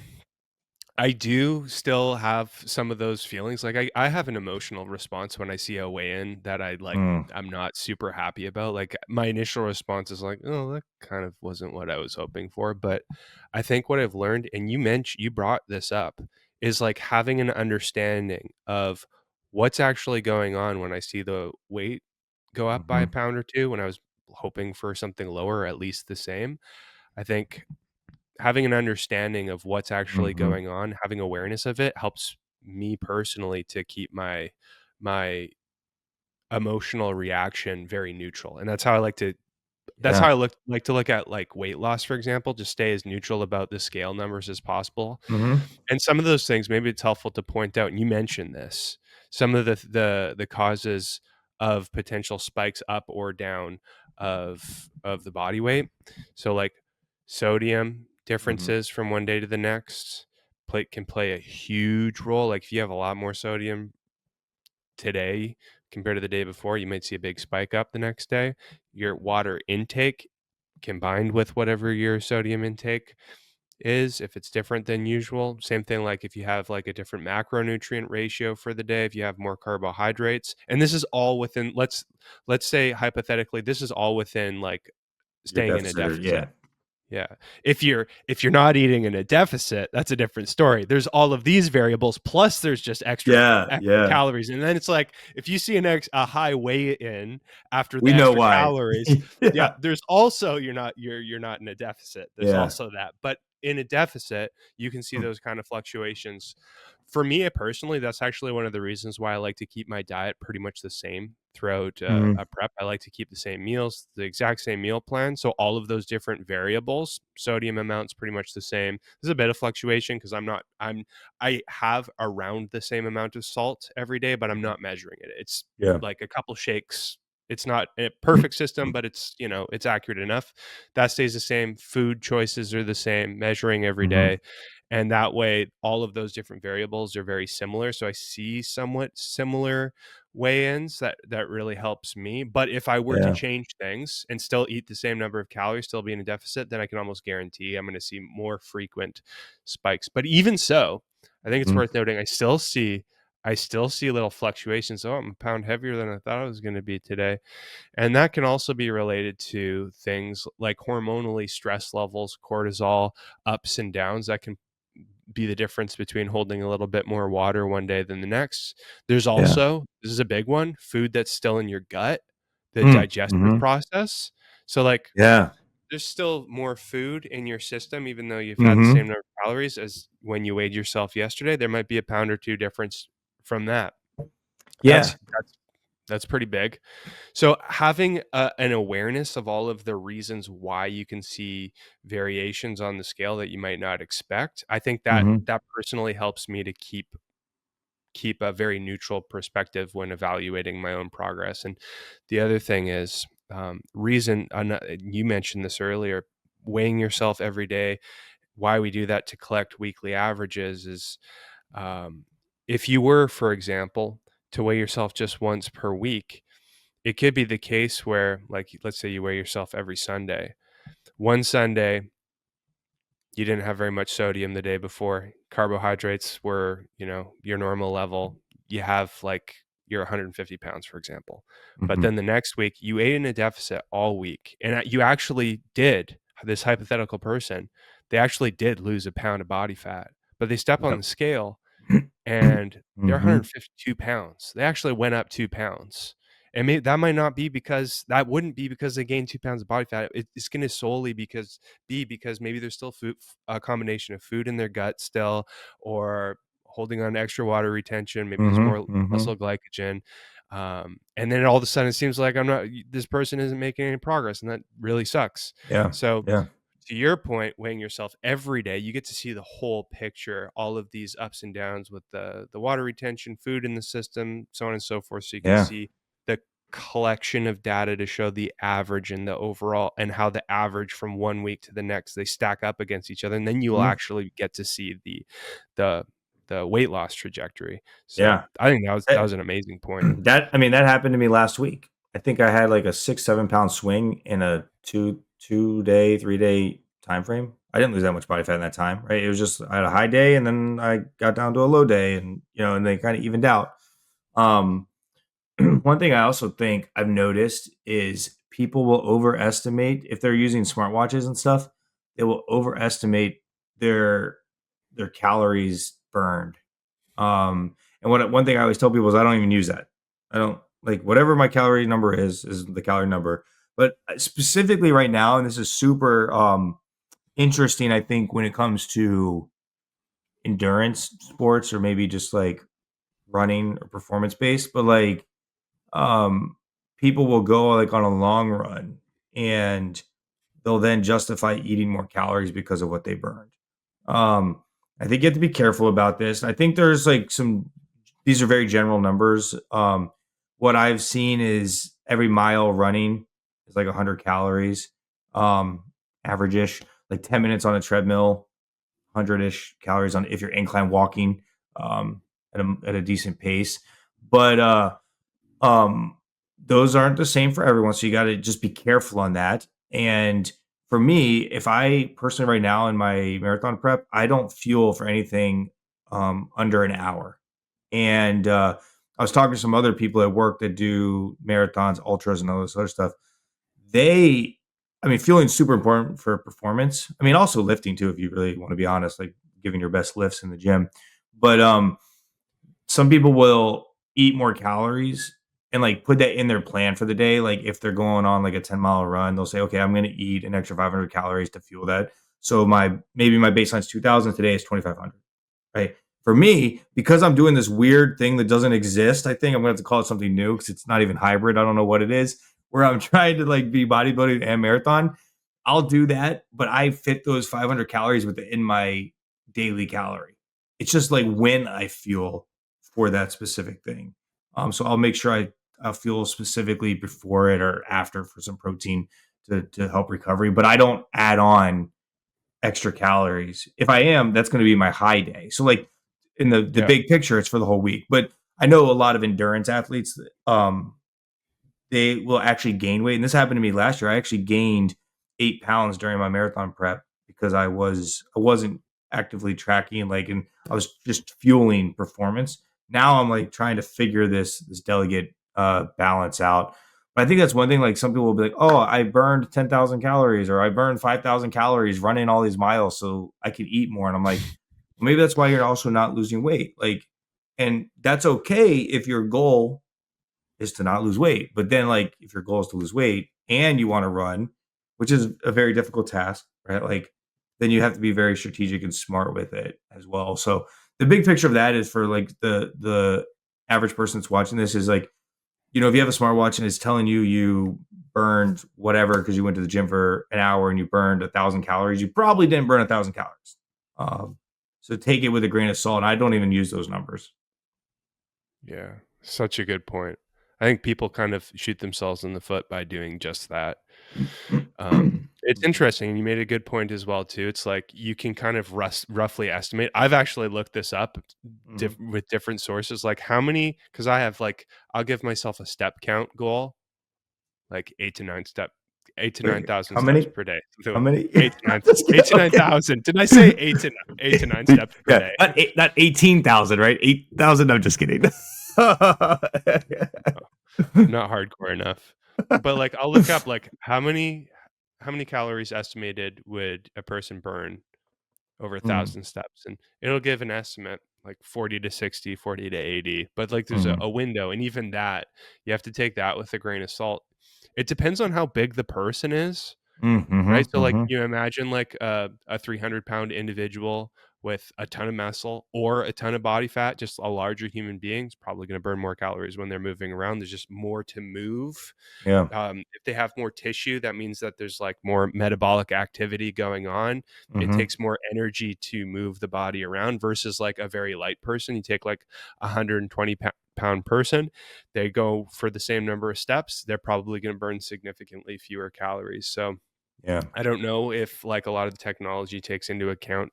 [SPEAKER 1] I do still have some of those feelings. Like I have an emotional response when I see a weigh-in that
[SPEAKER 2] Mm,
[SPEAKER 1] I'm not super happy about. Like my initial response is like, oh, that kind of wasn't what I was hoping for. But I think what I've learned, and you brought this up, is like having an understanding of what's actually going on when I see the weight go up by a
[SPEAKER 2] mhm,
[SPEAKER 1] pound or two when I was hoping for something lower or at least the same. I think having an understanding of what's actually
[SPEAKER 2] mhm.
[SPEAKER 1] going on, having awareness of it helps me personally to keep my emotional reaction very neutral. And that's how I like to That's how
[SPEAKER 2] Yeah.
[SPEAKER 1] I like to look at like weight loss, for example. Just stay as neutral about the scale numbers as possible.
[SPEAKER 2] Mhm.
[SPEAKER 1] And some of those things, maybe it's helpful to point out, and you mentioned this, some of the causes of potential spikes up or down of the body weight. So like sodium
[SPEAKER 2] Mhm.
[SPEAKER 1] differences from one day to the next can play a huge role. Like if you have a lot more sodium today compared to the day before, you might see a big spike up the next day. Your water intake combined with whatever your sodium intake is, if it's different than usual. Same thing like if you have like a different macronutrient ratio for the day, if you have more carbohydrates. And this is all within, let's say hypothetically, this is all within like
[SPEAKER 2] Your
[SPEAKER 1] staying in a
[SPEAKER 2] deficit or
[SPEAKER 1] deficit.
[SPEAKER 2] yeah.
[SPEAKER 1] Yeah. If you're not eating in a deficit, that's a different story. There's all of these variables plus there's just
[SPEAKER 2] Yeah,
[SPEAKER 1] extra
[SPEAKER 2] yeah.
[SPEAKER 1] calories. And then it's like if you see a high weigh in after
[SPEAKER 2] We
[SPEAKER 1] the
[SPEAKER 2] know
[SPEAKER 1] extra
[SPEAKER 2] why.
[SPEAKER 1] calories, yeah,
[SPEAKER 2] Yeah.
[SPEAKER 1] there's also you're not in a deficit. There's
[SPEAKER 2] Yeah.
[SPEAKER 1] also that. But in a deficit, you can see
[SPEAKER 2] Mm.
[SPEAKER 1] those kind of fluctuations. For me personally, that's actually one of the reasons why I like to keep my diet pretty much the same throughout
[SPEAKER 2] Mhm.
[SPEAKER 1] a prep. I like to keep the same meals, the exact same meal plan. So all of those different variables, sodium amounts pretty much the same. There's a bit of fluctuation because I have around the same amount of salt every day, but I'm
[SPEAKER 2] Mhm.
[SPEAKER 1] not measuring it. It's
[SPEAKER 2] Yeah.
[SPEAKER 1] like a couple shakes. It's not a perfect system, but it's accurate enough. That stays the same. Food choices are the same, measuring every
[SPEAKER 2] Mhm.
[SPEAKER 1] day. And that way, all of those different variables are very similar. So I see somewhat similar weigh-ins that really helps me. But if I were to
[SPEAKER 2] Yeah.
[SPEAKER 1] change things and still eat the same number of calories, still be in a deficit, then I can almost guarantee I'm going to see more frequent spikes. But even so, I think it's
[SPEAKER 2] Mhm.
[SPEAKER 1] worth noting I still see little fluctuations. Oh, I'm a pound heavier than I thought I was going to be today. And that can also be related to things like hormonally stress levels, cortisol, ups and downs that can be the difference between holding a little bit more water one day than the next. There's
[SPEAKER 2] Yeah.
[SPEAKER 1] also, this is a big one, food that's still in your gut, the
[SPEAKER 2] Mm.
[SPEAKER 1] digestive
[SPEAKER 2] Mhm.
[SPEAKER 1] process. So like
[SPEAKER 2] Yeah.
[SPEAKER 1] there's still more food in your system, even though you've had the same
[SPEAKER 2] Mhm.
[SPEAKER 1] number of calories as when you weighed yourself yesterday. There might be a pound or two difference from that.
[SPEAKER 2] Yeah.
[SPEAKER 1] That's pretty big. So having an awareness of all of the reasons why you can see variations on the scale that you might not expect, I think that
[SPEAKER 2] Mhm.
[SPEAKER 1] that personally helps me to keep a very neutral perspective when evaluating my own progress. And the other thing is you mentioned this earlier, weighing yourself every day. Why we do that to collect weekly averages is um, if you were, for example, to weigh yourself just once per week, it could be the case where, like, let's say you weigh yourself every Sunday. One Sunday, you didn't have very much sodium the day before. Carbohydrates were, your normal level. You have like you're 150 pounds, for example. But
[SPEAKER 2] Mhm.
[SPEAKER 1] then the next week, you ate in a deficit all week. And you actually did, this hypothetical person, they actually did lose a pound of body fat, but they step on
[SPEAKER 2] Yep.
[SPEAKER 1] the scale and they're
[SPEAKER 2] Mhm.
[SPEAKER 1] 152 pounds. They actually went up 2 pounds. And that might not be because that wouldn't be because they gained 2 pounds of body fat. It's going to solely because maybe there's still a combination of food in their gut still, or holding on to extra water retention. Maybe there's
[SPEAKER 2] Mhm.
[SPEAKER 1] more
[SPEAKER 2] Mhm.
[SPEAKER 1] muscle glycogen. And then all of a sudden it seems like this person isn't making any progress, and that really sucks.
[SPEAKER 2] Yeah.
[SPEAKER 1] So
[SPEAKER 2] Yeah.
[SPEAKER 1] to your point, weighing yourself every day, you get to see the whole picture, all of these ups and downs with the water retention, food in the system, so on and so forth. So you can
[SPEAKER 2] Yeah.
[SPEAKER 1] see the collection of data to show the average and the overall, and how the average from one week to the next, they stack up against each other. And then you will
[SPEAKER 2] Mhm.
[SPEAKER 1] actually get to see the the weight loss trajectory. So
[SPEAKER 2] Yeah.
[SPEAKER 1] I think that was
[SPEAKER 2] That
[SPEAKER 1] an amazing point.
[SPEAKER 2] I mean, that happened to me last week. I think I had like a 6, 7 pound swing in a 2 day, 3 day time frame. I didn't lose that much body fat in that time, right? It was just I had a high day and then I got down to a low day and and they kind of evened out. Um One thing I also think I've noticed is people will overestimate if they're using smartwatches and stuff, they will overestimate their their calories burned. And one thing I always tell people is I don't even use that. I don't like whatever my calorie number is the calorie number. But specifically right now, and this is super interesting, I think, when it comes to endurance sports or maybe just like running or performance based, but like um, people will go like on a long run and they'll then justify eating more calories because of what they burned. Um, I think you have to be careful about this. I think there's like these are very general numbers. What I've seen is every mile running is like 100 calories, um, average-ish, like 10 minutes on a treadmill, 100-ish calories on if you're incline walking, um, at a decent pace. But um, those aren't the same for everyone, so you got to just be careful on that. And for me, if I personally right now in my marathon prep, I don't fuel for anything under an hour. And I was talking to some other people at work that do marathons, ultras, and all this other stuff. They, I mean, fueling super important for performance. I mean, also lifting too, if you really want to be honest, like giving your best lifts in the gym. But some people will eat more calories and like put that in their plan for the day. Like if they're going on like a 10-mile run, they'll say, okay, I'm going to eat an extra 500 calories to fuel that. So maybe my baseline is 2000, today is 2500, right? For me, because I'm doing this weird thing that doesn't exist, I think I'm going to have to call it something new because it's not even hybrid. I don't know what it is, where I'm trying to like be bodybuilding and marathon. I'll do that, but I fit those 500 calories within my daily calorie. It's just like when I fuel for that specific thing. So I'll make sure I'll fuel specifically before it or after for some protein to help recovery. But I don't add on extra calories. If I am, that's going to be my high day. So like in the
[SPEAKER 1] Yeah.
[SPEAKER 2] big picture, it's for the whole week. But I know a lot of endurance athletes, they will actually gain weight. And this happened to me last year. I actually gained 8 pounds during my marathon prep because I wasn't actively tracking and I was just fueling performance. Now I'm like trying to figure this delegate balance out. But I think that's one thing. Like some people will be like, "Oh, I burned 10,000 calories, or I burned 5,000 calories running all these miles, so I can eat more." And I'm like, well, maybe that's why you're also not losing weight. And that's okay if your goal is to not lose weight. But then, like, if your goal is to lose weight and you want to run, which is a very difficult task, right? Like, then you have to be very strategic and smart with it as well. So the big picture of that is for like the average person that's watching this is like, if you have a smartwatch and it's telling you burned whatever because you went to the gym for an hour and you burned 1,000 calories, you probably didn't burn 1,000 calories. So take it with a grain of salt. And I don't even use those numbers.
[SPEAKER 1] Yeah, such a good point. I think people kind of shoot themselves in the foot by doing just that. It's interesting, and you made a good point as well too. It's like you can kind of roughly estimate. I've actually looked this up
[SPEAKER 2] Mhm.
[SPEAKER 1] with different sources, like how many, because I have like I'll give myself a step count goal, like 8 to
[SPEAKER 2] Wait,
[SPEAKER 1] 9,000
[SPEAKER 2] how
[SPEAKER 1] steps
[SPEAKER 2] many?
[SPEAKER 1] per day.
[SPEAKER 2] How
[SPEAKER 1] So
[SPEAKER 2] many?
[SPEAKER 1] 8 to 9,
[SPEAKER 2] Just kidding.
[SPEAKER 1] 8 to
[SPEAKER 2] Okay.
[SPEAKER 1] 9,000. Did I say 8 to 9 steps per
[SPEAKER 2] Yeah,
[SPEAKER 1] day?
[SPEAKER 2] not 18,000, right? 8,000. I'm just kidding.
[SPEAKER 1] Not hardcore enough. But, like, I'll look up, like, how many calories estimated would a person burn over
[SPEAKER 2] Mm,
[SPEAKER 1] 1,000 steps, and it'll give an estimate, like 40 to 60, 40 to 80, but, like, there's a
[SPEAKER 2] mhm,
[SPEAKER 1] a window, and even that, you have to take that with a grain of salt. It depends on how big the person is. Right?
[SPEAKER 2] mhm,
[SPEAKER 1] So, like,
[SPEAKER 2] mhm.
[SPEAKER 1] you imagine, like, a 300-pound individual with a ton of muscle or a ton of body fat, just a larger human being is probably gonna burn more calories when they're moving around. There's just more to move.
[SPEAKER 2] Yeah.
[SPEAKER 1] If they have more tissue, that means that there's, like, more metabolic activity going on. It
[SPEAKER 2] Mhm.
[SPEAKER 1] takes more energy to move the body around versus, like, a very light person. You take, like, a 120 pound person, they go for the same number of steps, they're probably gonna burn significantly fewer calories. So
[SPEAKER 2] Yeah.
[SPEAKER 1] I don't know if like a lot of the technology takes into account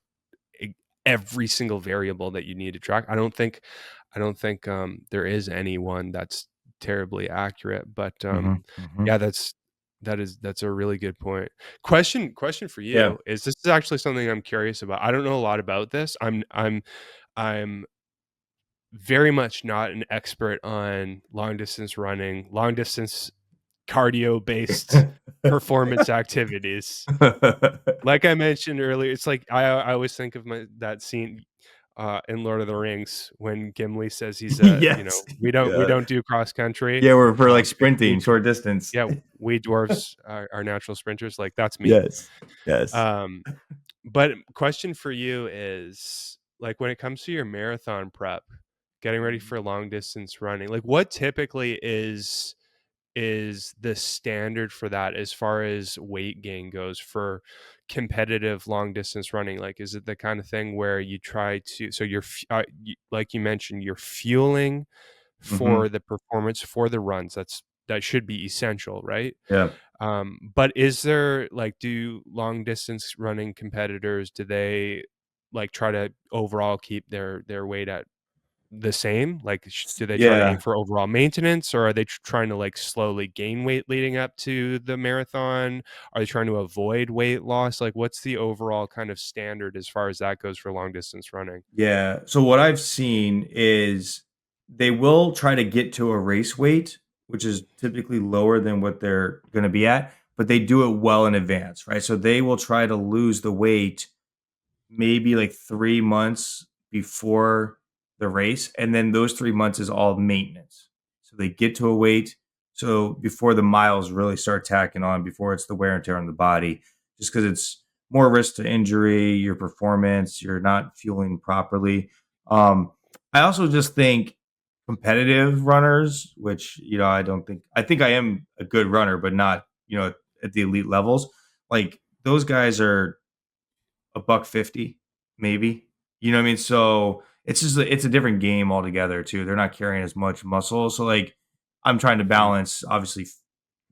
[SPEAKER 1] e- every single variable that you need to track. I don't think there is any one that's terribly accurate, but
[SPEAKER 2] Mhm, mhm.
[SPEAKER 1] yeah, that's a really good point. Question for
[SPEAKER 2] Yeah.
[SPEAKER 1] you is, this is actually something I'm curious about. I don't know a lot about this. I'm very much not an expert on long distance running, long distance cardio based performance activities. Like I mentioned earlier, it's like I always think of that scene in Lord of the Rings when Gimli says
[SPEAKER 2] Yes.
[SPEAKER 1] we
[SPEAKER 2] Yeah.
[SPEAKER 1] don't do cross country.
[SPEAKER 2] Yeah, we're for, like,
[SPEAKER 1] Because
[SPEAKER 2] sprinting, short distance.
[SPEAKER 1] yeah, we dwarves are natural sprinters. Like that's me.
[SPEAKER 2] Yes. Yes.
[SPEAKER 1] Um, but question for you is, like, when it comes to your marathon prep, getting ready
[SPEAKER 2] Mhm.
[SPEAKER 1] for long distance running, like what typically is is the standard for that as far as weight gain goes for competitive long distance running? Like, is it the kind of thing where you try to, so like you mentioned, you're fueling
[SPEAKER 2] Mhm.
[SPEAKER 1] for the performance for the runs. That should be essential, right?
[SPEAKER 2] Yeah.
[SPEAKER 1] But is there, like, do long distance running competitors, do they like try to overall keep their weight at the same? Like, do they try to aim
[SPEAKER 2] Yeah.
[SPEAKER 1] for overall maintenance, or are they trying to like slowly gain weight leading up to the marathon? Are they trying to avoid weight loss? Like, what's the overall kind of standard as far as that goes for long distance running?
[SPEAKER 2] Yeah. So what I've seen is they will try to get to a race weight, which is typically lower than what they're going to be at, but they do it well in advance, right? So they will try to lose the weight maybe like 3 months before the race, and then those 3 months is all maintenance. So they get to a weight, so before the miles really start tacking on, before it's the wear and tear on the body, just because it's more risk to injury, your performance, you're not fueling properly. Um, I also just think competitive runners, which, I think I am a good runner, but not, at the elite levels. Like those guys are a buck 50, maybe. You know what I mean? So it's a different game altogether too. They're not carrying as much muscle. So like I'm trying to
[SPEAKER 1] Mhm.
[SPEAKER 2] balance obviously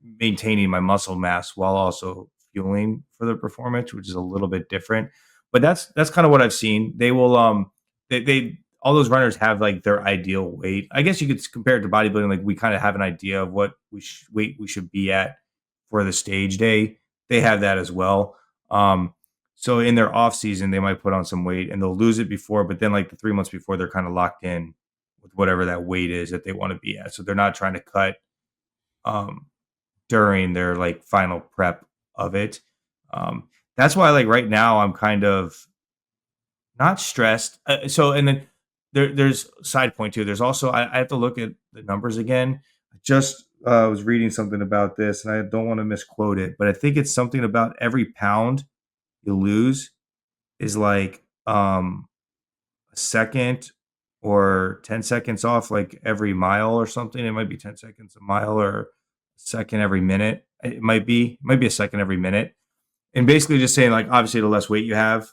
[SPEAKER 2] maintaining my muscle mass while also fueling for the performance, which is a little bit different. But that's kind of what I've seen. They will they all those runners have like their ideal weight. I guess you could compare it to bodybuilding. Like we kind of have an idea of what weight we should be at for the stage day. They have that as well. So in their off season, they might put on some weight and they'll lose it before, but then like the 3 months before, they're kind of locked in with whatever that weight is that they want to be at. So they're not trying to cut um, during their like final prep of it. That's why like right now I'm kind of not stressed. So and then there's side point too. There's also I have to look at the numbers again. I just was reading something about this, and I don't want to misquote it, but I think it's something about every pound you lose is like a second or 10 seconds off like every mile or something. It might be 10 seconds a mile or a second every minute. It might be a second every minute. And basically just saying like obviously the less weight you have,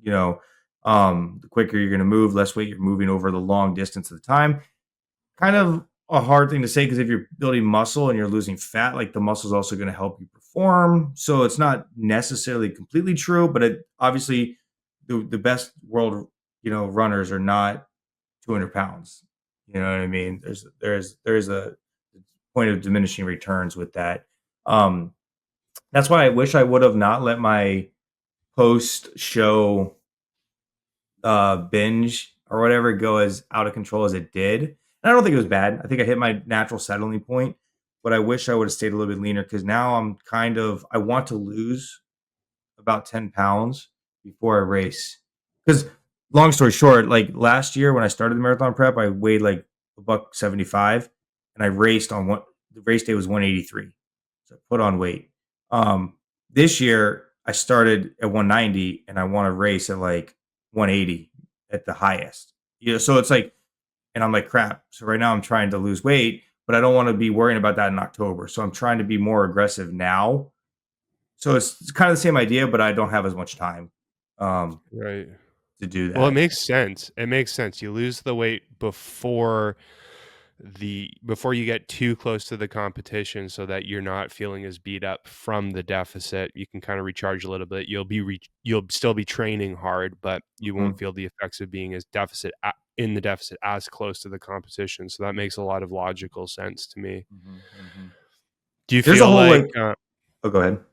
[SPEAKER 2] you know, the quicker you're going to move, less weight you're moving over the long distance of the time. Kind of a hard thing to say because if you're building muscle and you're losing fat, like the muscle is also going to help you perform. So it's not necessarily completely true, but it obviously the best world, runners are not 200 pounds. You know what I mean? There's a point of diminishing returns with that. Um, that's why I wish I would have not let my post show binge or whatever go as out of control as it did. And I don't think it was bad. I think I hit my natural settling point, but I wish I would have stayed a little bit leaner because now I want to lose about 10 pounds before I race. Because long story short, like last year when I started the marathon prep, I weighed like a buck 75 and I raced on what the race day was 183. So I put on weight. This year I started at 190 and I want to race at like 180 at the highest. So it's like, and I'm like, crap. So right now I'm trying to lose weight, but I don't want to be worrying about that in October. So I'm trying to be more aggressive now. So it's kind of the same idea, but I don't have as much time um,
[SPEAKER 1] Right.
[SPEAKER 2] to do
[SPEAKER 1] Well, it
[SPEAKER 2] that.
[SPEAKER 1] makes sense. It makes sense. You lose the weight before you get too close to the competition so that you're not feeling as beat up from the deficit. You can kind of recharge a little bit. You'll still be training hard, but you won't
[SPEAKER 2] Mhm,
[SPEAKER 1] feel the effects of being as in the deficit as close to the competition. So that makes a lot of logical sense to me.
[SPEAKER 2] mhm, mhm.
[SPEAKER 1] Do you
[SPEAKER 2] There's a
[SPEAKER 1] feel
[SPEAKER 2] whole
[SPEAKER 1] like
[SPEAKER 2] like, oh, go ahead.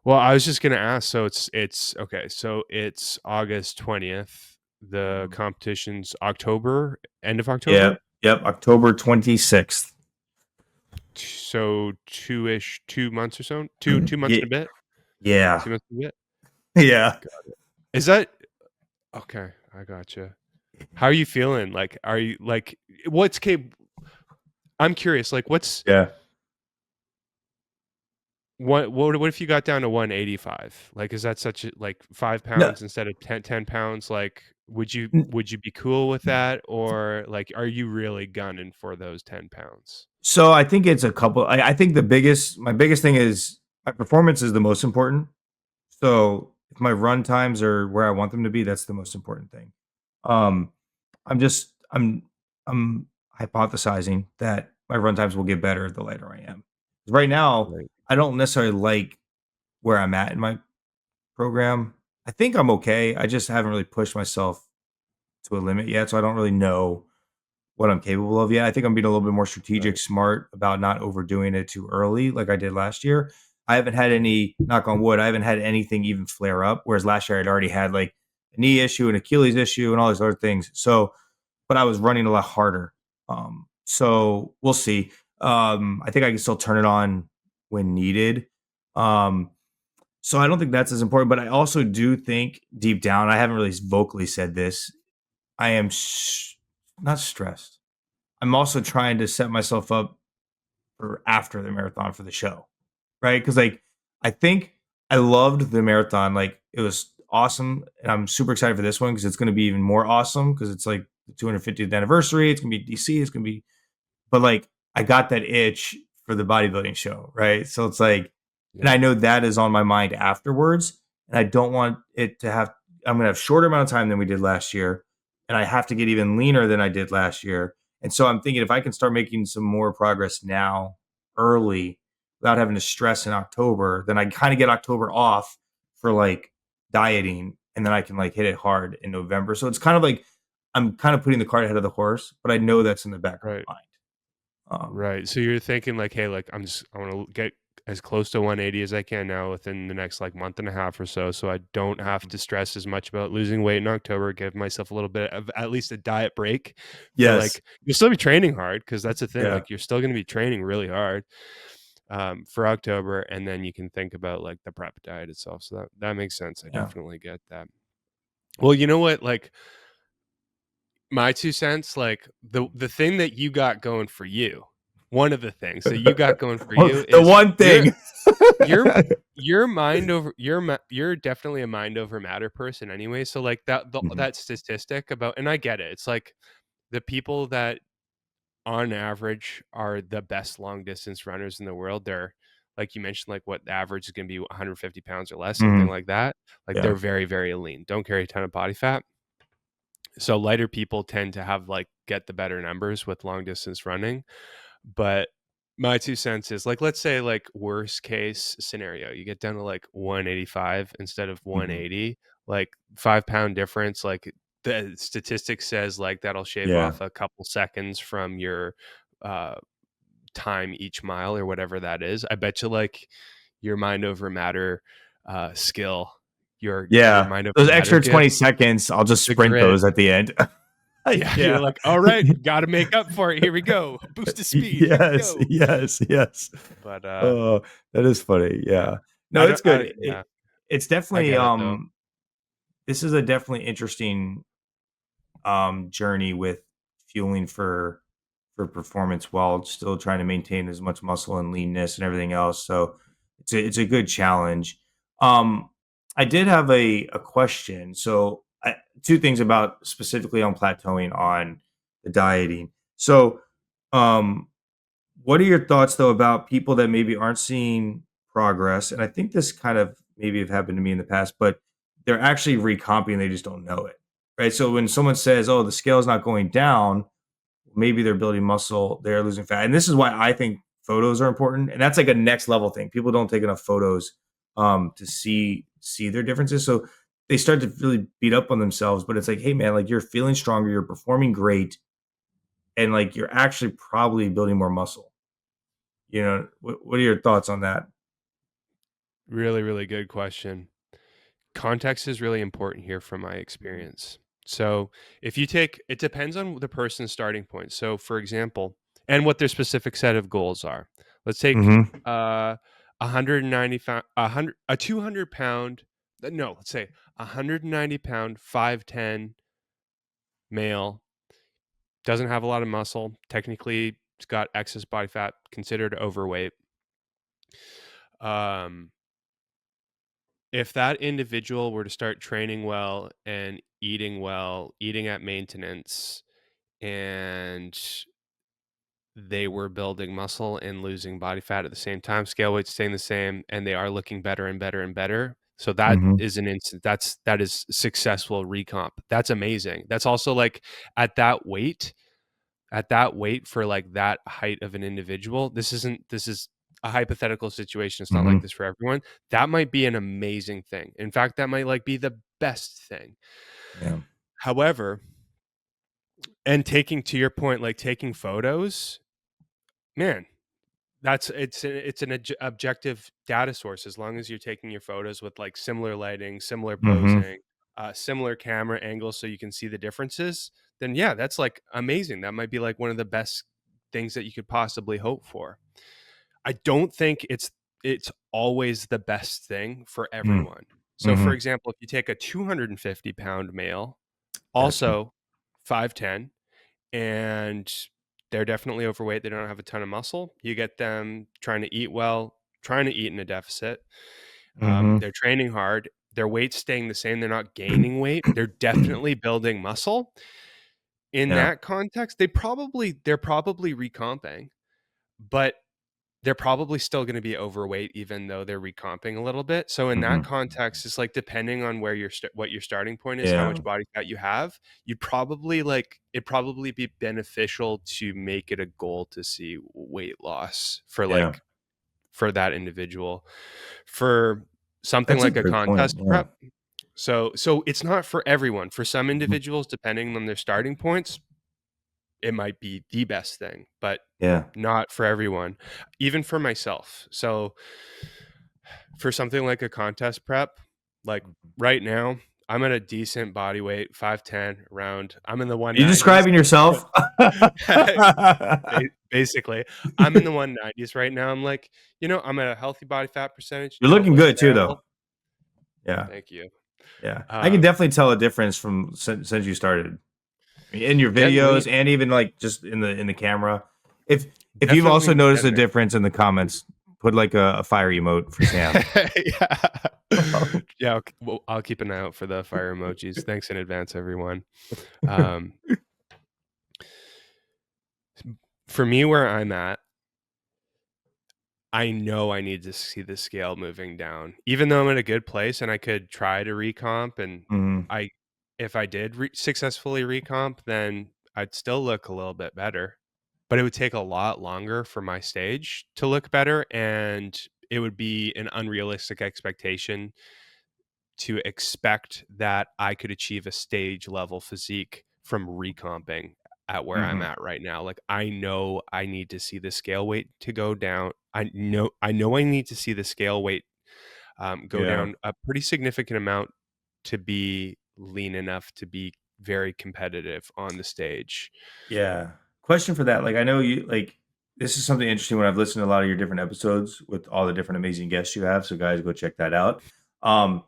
[SPEAKER 1] well, I was just gonna ask, so it's okay, so it's August 20th. The
[SPEAKER 2] Mhm.
[SPEAKER 1] competition's October, end of
[SPEAKER 2] Yeah,
[SPEAKER 1] October?
[SPEAKER 2] yep, October 26th.
[SPEAKER 1] So 2 months or so? 2 months
[SPEAKER 2] Yeah,
[SPEAKER 1] and a bit?
[SPEAKER 2] yeah,
[SPEAKER 1] 2 months and a bit?
[SPEAKER 2] yeah.
[SPEAKER 1] Got it. Is that okay, I gotcha. How are you feeling? Like, are you like, what's cap I'm curious, like,
[SPEAKER 2] Yeah.
[SPEAKER 1] what if you got down to 185? Like, is that such a like, 5
[SPEAKER 2] No,
[SPEAKER 1] pounds instead of 10 pounds? Like, would you
[SPEAKER 2] n
[SPEAKER 1] would you be cool with that? Or, like, are you really gunning for those 10 pounds?
[SPEAKER 2] So I think it's a couple. I think my biggest thing is my performance is the most important. So if my run times are where I want them to be, that's the most important thing. Um, I'm just I'm hypothesizing that my run times will get better the later I am. Right now,
[SPEAKER 1] Right.
[SPEAKER 2] I don't necessarily like where I'm at in my program. I think I'm okay. I just haven't really pushed myself to a limit yet, so I don't really know what I'm capable of yet. I think I'm being a little bit more strategic,
[SPEAKER 1] Right.
[SPEAKER 2] smart about not overdoing it too early like I did last year. I haven't had any, knock on wood, I haven't had anything even flare up. Whereas last year I'd already had like a knee issue, an Achilles issue, and all these other things. So, but I was running a lot harder. So we'll see. I think I can still turn it on when needed. Um, so I don't think that's as important, but I also do think deep down, I haven't really vocally said this. I am not stressed. I'm also trying to set myself up for after the marathon for the show, right? Because like I think I loved the marathon, like it was awesome, and I'm super excited for this one because it's going to be even more awesome because it's like the 250th anniversary. It's going to be DC. It's going to be, but like I got that itch for the bodybuilding show, right? So it's like, and
[SPEAKER 1] Yeah.
[SPEAKER 2] I know that is on my mind afterwards, and I don't want it to have. I'm going to have shorter amount of time than we did last year, and I have to get even leaner than I did last year. And so I'm thinking if I can start making some more progress now, early, without having to stress in October, then I kind of get October off for like dieting, and then I can like hit it hard in November. So it's kind of like I'm kind of putting the cart ahead of the horse, but I know that's in the back of
[SPEAKER 1] Right.
[SPEAKER 2] my mind. Um,
[SPEAKER 1] Right. So you're thinking like, hey, like I want to get as close to 180 as I can now within the next like month and a half or so, so I don't have to stress as much about losing weight in October. Give myself a little bit of at least a diet break for
[SPEAKER 2] yes.
[SPEAKER 1] like you'll still be training hard because that's the thing.
[SPEAKER 2] Yeah.
[SPEAKER 1] Like you're still going to be training really hard for October, and then you can think about like the prep diet itself. So that makes sense. I
[SPEAKER 2] Yeah.
[SPEAKER 1] definitely get that. Well, you know what? Like my 2 cents, like, the thing that you got going for you, one of the things that you got going for you
[SPEAKER 2] The
[SPEAKER 1] is
[SPEAKER 2] one thing.
[SPEAKER 1] your mind over you're definitely a mind over matter person anyway, so, like,
[SPEAKER 2] Mhm.
[SPEAKER 1] that statistic about and I get it, it's like the people that on average are the best long distance runners in the world, they're like you mentioned, like, what the average is gonna be 150 pounds or less, something
[SPEAKER 2] Mhm.
[SPEAKER 1] like that, like,
[SPEAKER 2] Yeah.
[SPEAKER 1] they're very, very lean, don't carry a ton of body fat. So lighter people tend to have like get the better numbers with long distance running. But my 2 cents is like, let's say like worst case scenario, you get down to like 185 instead of
[SPEAKER 2] Mhm.
[SPEAKER 1] 180, like 5 pound difference, like the statistic says like that'll shave
[SPEAKER 2] Yeah.
[SPEAKER 1] off a couple seconds from your uh time each mile or whatever that is. I bet you like your mind over matter skill, your
[SPEAKER 2] Yeah.
[SPEAKER 1] mind over
[SPEAKER 2] Those
[SPEAKER 1] matter
[SPEAKER 2] extra 20
[SPEAKER 1] gift,
[SPEAKER 2] seconds, I'll just
[SPEAKER 1] the
[SPEAKER 2] sprint
[SPEAKER 1] grit.
[SPEAKER 2] those at the end.
[SPEAKER 1] Yeah, you're
[SPEAKER 2] Yeah.
[SPEAKER 1] like, "All right, gotta make up for it. Here we go. Boost of speed. Here we
[SPEAKER 2] Yes,
[SPEAKER 1] go."
[SPEAKER 2] yes, yes.
[SPEAKER 1] But,
[SPEAKER 2] Oh, that is funny.
[SPEAKER 1] yeah.
[SPEAKER 2] Yeah. No, it's good.
[SPEAKER 1] Yeah,
[SPEAKER 2] It's
[SPEAKER 1] I
[SPEAKER 2] definitely
[SPEAKER 1] get it though.
[SPEAKER 2] this is a definitely interesting journey with fueling for performance while still trying to maintain as much muscle and leanness and everything else. So it's a good challenge. Um, I did have a question. So two things about specifically on plateauing on the dieting. So um, what are your thoughts though about people that maybe aren't seeing progress? And I think this kind of maybe have happened to me in the past, but they're actually recomping, they just don't know it. Right. So when someone says, oh, the scale is not going down, maybe they're building muscle, they're losing fat. And this is why I think photos are important. And that's like a next level thing. People don't take enough photos to see their differences. So they start to really beat up on themselves. But it's like, hey man, like you're feeling stronger, you're performing great, and like you're actually probably building more muscle. What are your thoughts on that?
[SPEAKER 1] Really, really good question. Context is really important here from my experience. So, if you take it depends on the person's starting point. So, for example, and what their specific set of goals are. Let's take,
[SPEAKER 2] Mm-hmm.
[SPEAKER 1] 195 a 200 pound no, let's say 190 pound, 5'10" male. Doesn't have a lot of muscle. Technically, it's got excess body fat, considered overweight. Um, if that individual were to start training well, eating at maintenance, and they were building muscle and losing body fat at the same time, scale weight staying the same, and they are looking better and better and better. So that
[SPEAKER 2] Mhm.
[SPEAKER 1] is an instant that is successful recomp. That's amazing. That's also like at that weight, for like that height of an individual. This is a hypothetical situation. It's not like
[SPEAKER 2] Mhm.
[SPEAKER 1] this for everyone. That might be an amazing thing. In fact, that might like be the best thing.
[SPEAKER 2] Yeah.
[SPEAKER 1] However, and taking to your point, like taking photos, man, it's an objective data source. As long as you're taking your photos with like similar lighting, similar
[SPEAKER 2] Mhm.
[SPEAKER 1] posing, similar camera angles, so you can see the differences, then yeah, that's like amazing. That might be like one of the best things that you could possibly hope for. I don't think it's always the best thing for
[SPEAKER 2] Mm.
[SPEAKER 1] everyone. So for
[SPEAKER 2] Mhm.
[SPEAKER 1] example, if you take a 250-pound male,
[SPEAKER 2] Gotcha.
[SPEAKER 1] also 5'10", and they're definitely overweight. They don't have a ton of muscle. You get them trying to eat well, trying to eat in a deficit.
[SPEAKER 2] Mhm.
[SPEAKER 1] They're training hard. Their weight's staying the same. They're not gaining weight. They're definitely building muscle. In
[SPEAKER 2] Yeah.
[SPEAKER 1] that context, they're probably recomping, but they're probably still going to be overweight even though they're recomping a little bit. So in that
[SPEAKER 2] Mhm.
[SPEAKER 1] context, it's like depending on where what your starting point is, how
[SPEAKER 2] Yeah.
[SPEAKER 1] much body fat you have, you'd probably like it probably be beneficial to make it a goal to see weight loss for
[SPEAKER 2] Yeah.
[SPEAKER 1] like for that individual for something
[SPEAKER 2] That's a
[SPEAKER 1] like a
[SPEAKER 2] great point.
[SPEAKER 1] contest
[SPEAKER 2] Yeah.
[SPEAKER 1] prep. So it's not for everyone. For some
[SPEAKER 2] Mhm.
[SPEAKER 1] individuals, depending on their starting points, it might be the best thing, but
[SPEAKER 2] Yeah.
[SPEAKER 1] not for everyone, even for myself. So for something like a contest prep, like
[SPEAKER 2] Mhm.
[SPEAKER 1] right now, I'm at a decent body weight, 5'10", around. I'm in the
[SPEAKER 2] You
[SPEAKER 1] 190s.
[SPEAKER 2] describing yourself?
[SPEAKER 1] Basically, I'm in the 190s right now. I'm like, I'm at a healthy body fat percentage.
[SPEAKER 2] You're
[SPEAKER 1] Don't
[SPEAKER 2] looking
[SPEAKER 1] look
[SPEAKER 2] good too, though.
[SPEAKER 1] terrible.
[SPEAKER 2] Yeah.
[SPEAKER 1] Thank you.
[SPEAKER 2] Yeah. I can
[SPEAKER 1] Um,
[SPEAKER 2] definitely tell a difference from since you started. In your
[SPEAKER 1] getting lean,
[SPEAKER 2] videos and even like just in the camera. If you've
[SPEAKER 1] definitely
[SPEAKER 2] also noticed
[SPEAKER 1] getting
[SPEAKER 2] a
[SPEAKER 1] there.
[SPEAKER 2] difference in the comments, put like a fire emote for Sam.
[SPEAKER 1] Yeah. Yeah, I'll keep an eye out for the fire emojis. Thanks in advance, everyone. Um, for me, where I'm at, I know I need to see the scale moving down, even though I'm in a good place and I could try to recomp. And
[SPEAKER 2] Mhm.
[SPEAKER 1] I, if I did successfully recomp, then I'd still look a little bit better, but it would take a lot longer for my stage to look better. And it would be an unrealistic expectation to expect that I could achieve a stage level physique from recomping at where I'm
[SPEAKER 2] Mhm.
[SPEAKER 1] at right now. Like I know I need to see the scale weight to go down. I know I need to see the scale weight go
[SPEAKER 2] Yeah.
[SPEAKER 1] down a pretty significant amount to be lean enough to be very competitive on the stage.
[SPEAKER 2] Yeah. Question for that. Like I know you like this is something interesting when I've listened to a lot of your different episodes with all the different amazing guests you have. So guys go check that out. Um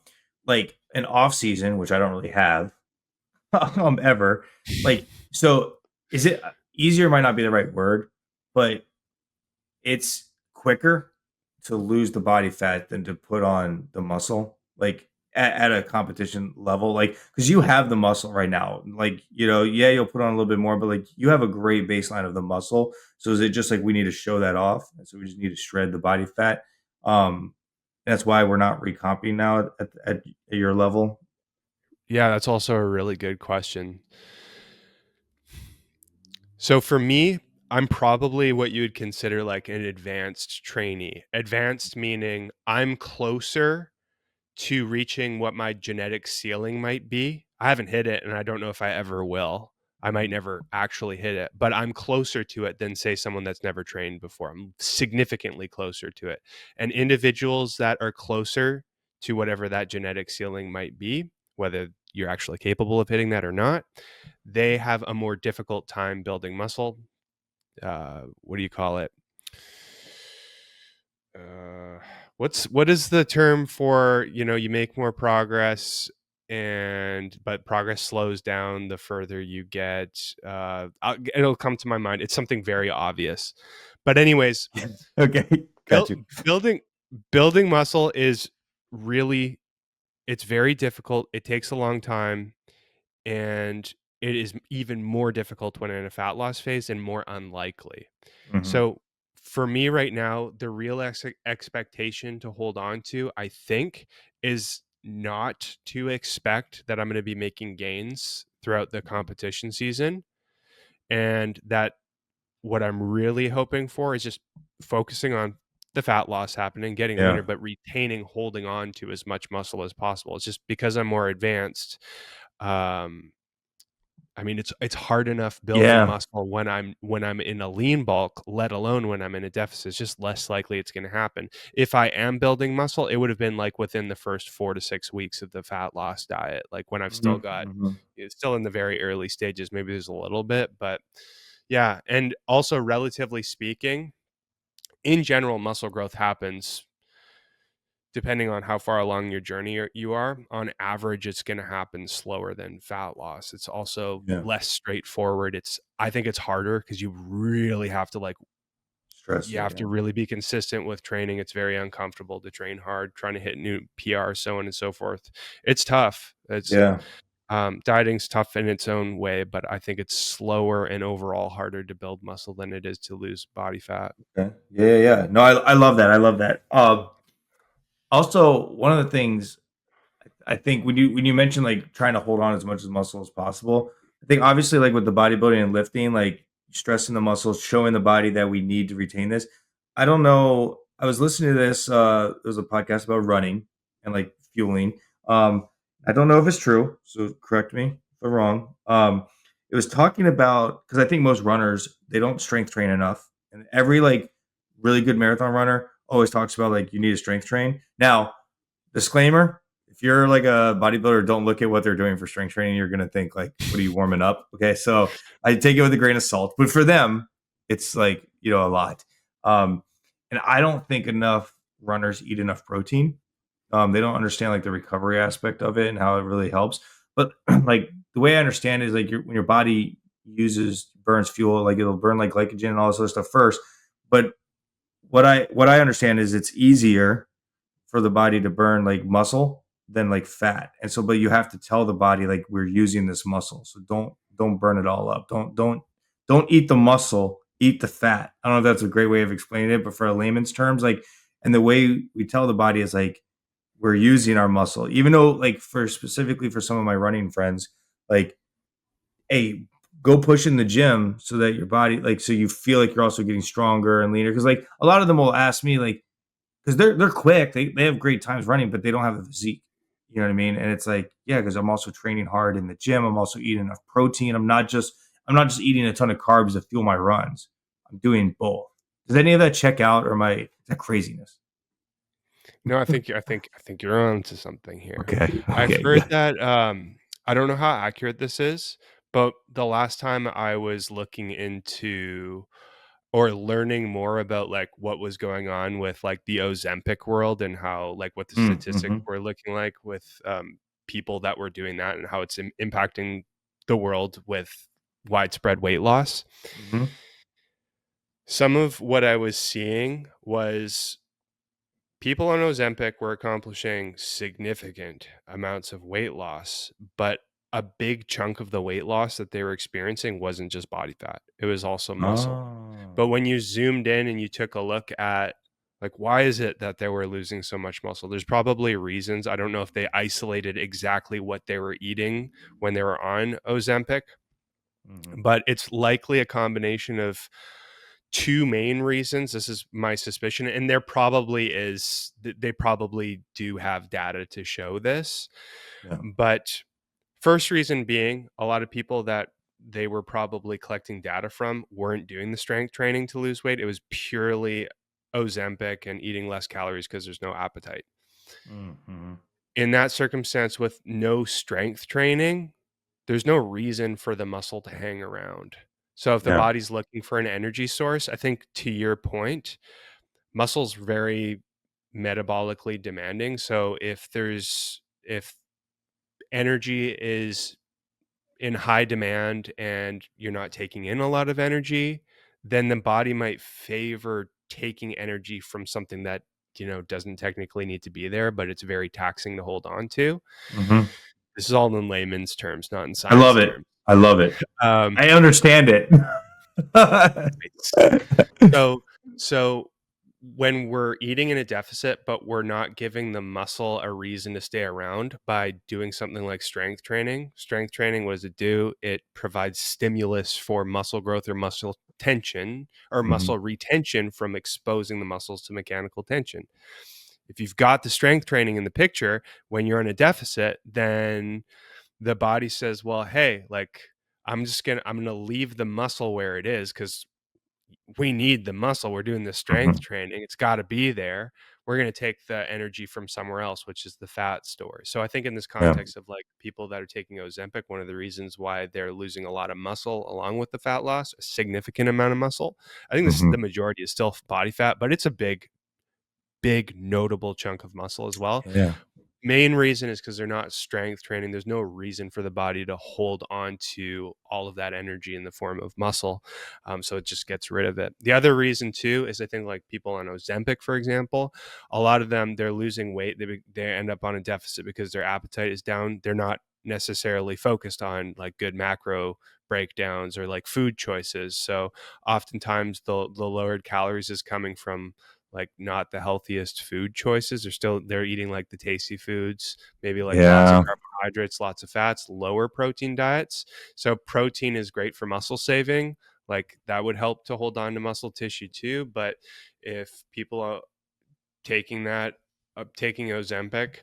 [SPEAKER 2] like an off season, which I don't really have ever. Like so is it easier might not be the right word, but it's quicker to lose the body fat than to put on the muscle, like, at a competition level, like because you have the muscle right now, like, yeah, you'll put on a little bit more, but, like, you have a great baseline of the muscle, so is it just, like, we need to show that off, and so we just need to shred the body fat? Um, that's why we're not recomping now at your level?
[SPEAKER 1] Yeah, that's also a really good question. So for me, I'm probably what you would consider like an advanced trainee. Advanced meaning I'm closer to reaching what my genetic ceiling might be. I haven't hit it and I don't know if I ever will. I might
[SPEAKER 2] Mhm.
[SPEAKER 1] never actually hit it, but I'm closer to it than say someone that's never trained before. I'm significantly closer to it. And individuals that are closer to whatever that genetic ceiling might be, whether you're actually capable of hitting that or not, they have a more difficult time building muscle. What do you call it? uh what is the term for, you make more progress, and but progress slows down the further you get. It'll come to my mind. It's something very obvious, but anyways,
[SPEAKER 2] Okay, got
[SPEAKER 1] build,
[SPEAKER 2] you.
[SPEAKER 1] building building muscle is really, it's very difficult. It takes a long time, and it is even more difficult when in a fat loss phase and more unlikely.
[SPEAKER 2] Mhm.
[SPEAKER 1] So for me right now, the real expectation to hold on to, I think, is not to expect that I'm going to be making gains throughout the competition season, and that what I'm really hoping for is just focusing on the fat loss happening, getting
[SPEAKER 2] Yeah.
[SPEAKER 1] leaner, but retaining, holding on to as much muscle as possible. It's just because I'm more advanced. Um, I mean, it's hard enough building
[SPEAKER 2] Yeah.
[SPEAKER 1] muscle when I'm in a lean bulk, let alone when I'm in a deficit. It's just less likely it's going to happen. If I am building muscle, it would have been like within the first 4 to 6 weeks of the fat loss diet. Like when I've still
[SPEAKER 2] Mhm.
[SPEAKER 1] got,
[SPEAKER 2] Mhm.
[SPEAKER 1] it's still in the very early stages. Maybe there's a little bit, but yeah. And also, relatively speaking, in general, muscle growth happens depending on how far along your journey you are. On average, it's going to happen slower than fat loss. It's also
[SPEAKER 2] Yeah.
[SPEAKER 1] less straightforward. I think it's harder because you really have to
[SPEAKER 2] Stress
[SPEAKER 1] you
[SPEAKER 2] it.
[SPEAKER 1] have
[SPEAKER 2] Yeah.
[SPEAKER 1] to really be consistent with training. It's very uncomfortable to train hard, trying to hit new PR, so on and so forth. It's tough.
[SPEAKER 2] Yeah.
[SPEAKER 1] Dieting's tough in its own way, but I think it's slower and overall harder to build muscle than it is to lose body fat.
[SPEAKER 2] Okay. Yeah. Yeah. Yeah. No, I love that. I love that. Also, one of the things I think when you mention like trying to hold on as much as muscle as possible, I think obviously like with the bodybuilding and lifting, like stressing the muscles, showing the body that we need to retain this. I don't know. I was listening to this. There was a podcast about running and like fueling. I don't know if it's true, so correct me if I'm wrong. It was talking about because I think most runners they don't strength train enough, and every like really good marathon runner always talks about like you need to strength train. Now, disclaimer, if you're like a bodybuilder, don't look at what they're doing for strength training. You're gonna think like, what are you warming up? Okay, so I take it with a grain of salt. But for them, it's like, a lot. Um, and I don't think enough runners eat enough protein. They don't understand like the recovery aspect of it and how it really helps. But like the way I understand it is like when your body burns fuel, like it'll burn like glycogen and all this other stuff first. But what I understand is it's easier for the body to burn like muscle than like fat. And so, but you have to tell the body like we're using this muscle. So don't burn it all up. Don't eat the muscle, eat the fat. I don't know if that's a great way of explaining it, but for a layman's terms, like and the way we tell the body is like we're using our muscle. Even though like for specifically for some of my running friends, like, hey, go push in the gym so that your body like so you feel like you're also getting stronger and leaner. Cause like a lot of them will ask me like, because they're quick. They have great times running, but they don't have the physique. You know what I mean? And it's like, yeah, because I'm also training hard in the gym. I'm also eating enough protein. I'm not just eating a ton of carbs to fuel my runs. I'm doing both. Does any of that check out, or is that craziness?
[SPEAKER 1] No, I think you're on to something here.
[SPEAKER 2] Okay.
[SPEAKER 1] I've
[SPEAKER 2] Okay.
[SPEAKER 1] heard
[SPEAKER 2] Good.
[SPEAKER 1] that I don't know how accurate this is, but the last time I was looking into or learning more about like what was going on with like the Ozempic world and how like what the statistics
[SPEAKER 2] Mm-hmm.
[SPEAKER 1] were looking like with people that were doing that and how it's impacting the world with widespread weight loss.
[SPEAKER 2] Mm-hmm.
[SPEAKER 1] Some of what I was seeing was people on Ozempic were accomplishing significant amounts of weight loss, but a big chunk of the weight loss that they were experiencing wasn't just body fat, it was also muscle.
[SPEAKER 2] Oh.
[SPEAKER 1] But when you zoomed in and you took a look at like why is it that they were losing so much muscle? There's probably reasons. I don't know if they isolated exactly what they were eating when they were on Ozempic,
[SPEAKER 2] Mm-hmm.
[SPEAKER 1] but it's likely a combination of two main reasons. This is my suspicion, and they probably do have data to show this.
[SPEAKER 2] Yeah.
[SPEAKER 1] But first reason being, a lot of people that they were probably collecting data from weren't doing the strength training to lose weight. It was purely Ozempic and eating less calories because there's no appetite.
[SPEAKER 2] Mm-hmm.
[SPEAKER 1] In that circumstance, with no strength training, there's no reason for the muscle to hang around. So if the
[SPEAKER 2] Yeah.
[SPEAKER 1] body's looking for an energy source, I think to your point, muscle's very metabolically demanding. So if energy is in high demand and you're not taking in a lot of energy, then the body might favor taking energy from something that, doesn't technically need to be there, but it's very taxing to hold on to.
[SPEAKER 2] Mm-hmm.
[SPEAKER 1] This is all in layman's terms, not in
[SPEAKER 2] I love
[SPEAKER 1] science
[SPEAKER 2] it.
[SPEAKER 1] terms.
[SPEAKER 2] I love it.
[SPEAKER 1] Um,
[SPEAKER 2] I understand it.
[SPEAKER 1] so so when we're eating in a deficit, but we're not giving the muscle a reason to stay around by doing something like strength training, what does it do? It provides stimulus for muscle growth or muscle tension or
[SPEAKER 2] Mhm.
[SPEAKER 1] muscle retention from exposing the muscles to mechanical tension. If you've got the strength training in the picture when you're in a deficit, then the body says, well, hey, like I'm gonna leave the muscle where it is because we need the muscle. We're doing the strength
[SPEAKER 2] Mhm.
[SPEAKER 1] training. It's got to be there. We're going to take the energy from somewhere else, which is the fat store. So I think in this
[SPEAKER 2] Yeah.
[SPEAKER 1] context of like people that are taking Ozempic, one of the reasons why they're losing a lot of muscle along with the fat loss, a significant amount of muscle. I think
[SPEAKER 2] Mhm.
[SPEAKER 1] the majority is still body fat, but it's a big notable chunk of muscle as well.
[SPEAKER 2] Yeah.
[SPEAKER 1] Main reason is because they're not strength training. There's no reason for the body to hold on to all of that energy in the form of muscle. So it just gets rid of it. The other reason too is I think like people on Ozempic, for example, a lot of them, they're losing weight. They end up on a deficit because their appetite is down. They're not necessarily focused on like good macro breakdowns or like food choices. So oftentimes the lowered calories is coming from like not the healthiest food choices. They're eating like the tasty foods, maybe like lots of
[SPEAKER 2] Yeah.
[SPEAKER 1] carbohydrates, lots of fats, lower protein diets. So protein is great for muscle saving. Like that would help to hold on to muscle tissue too. But if people are taking Ozempic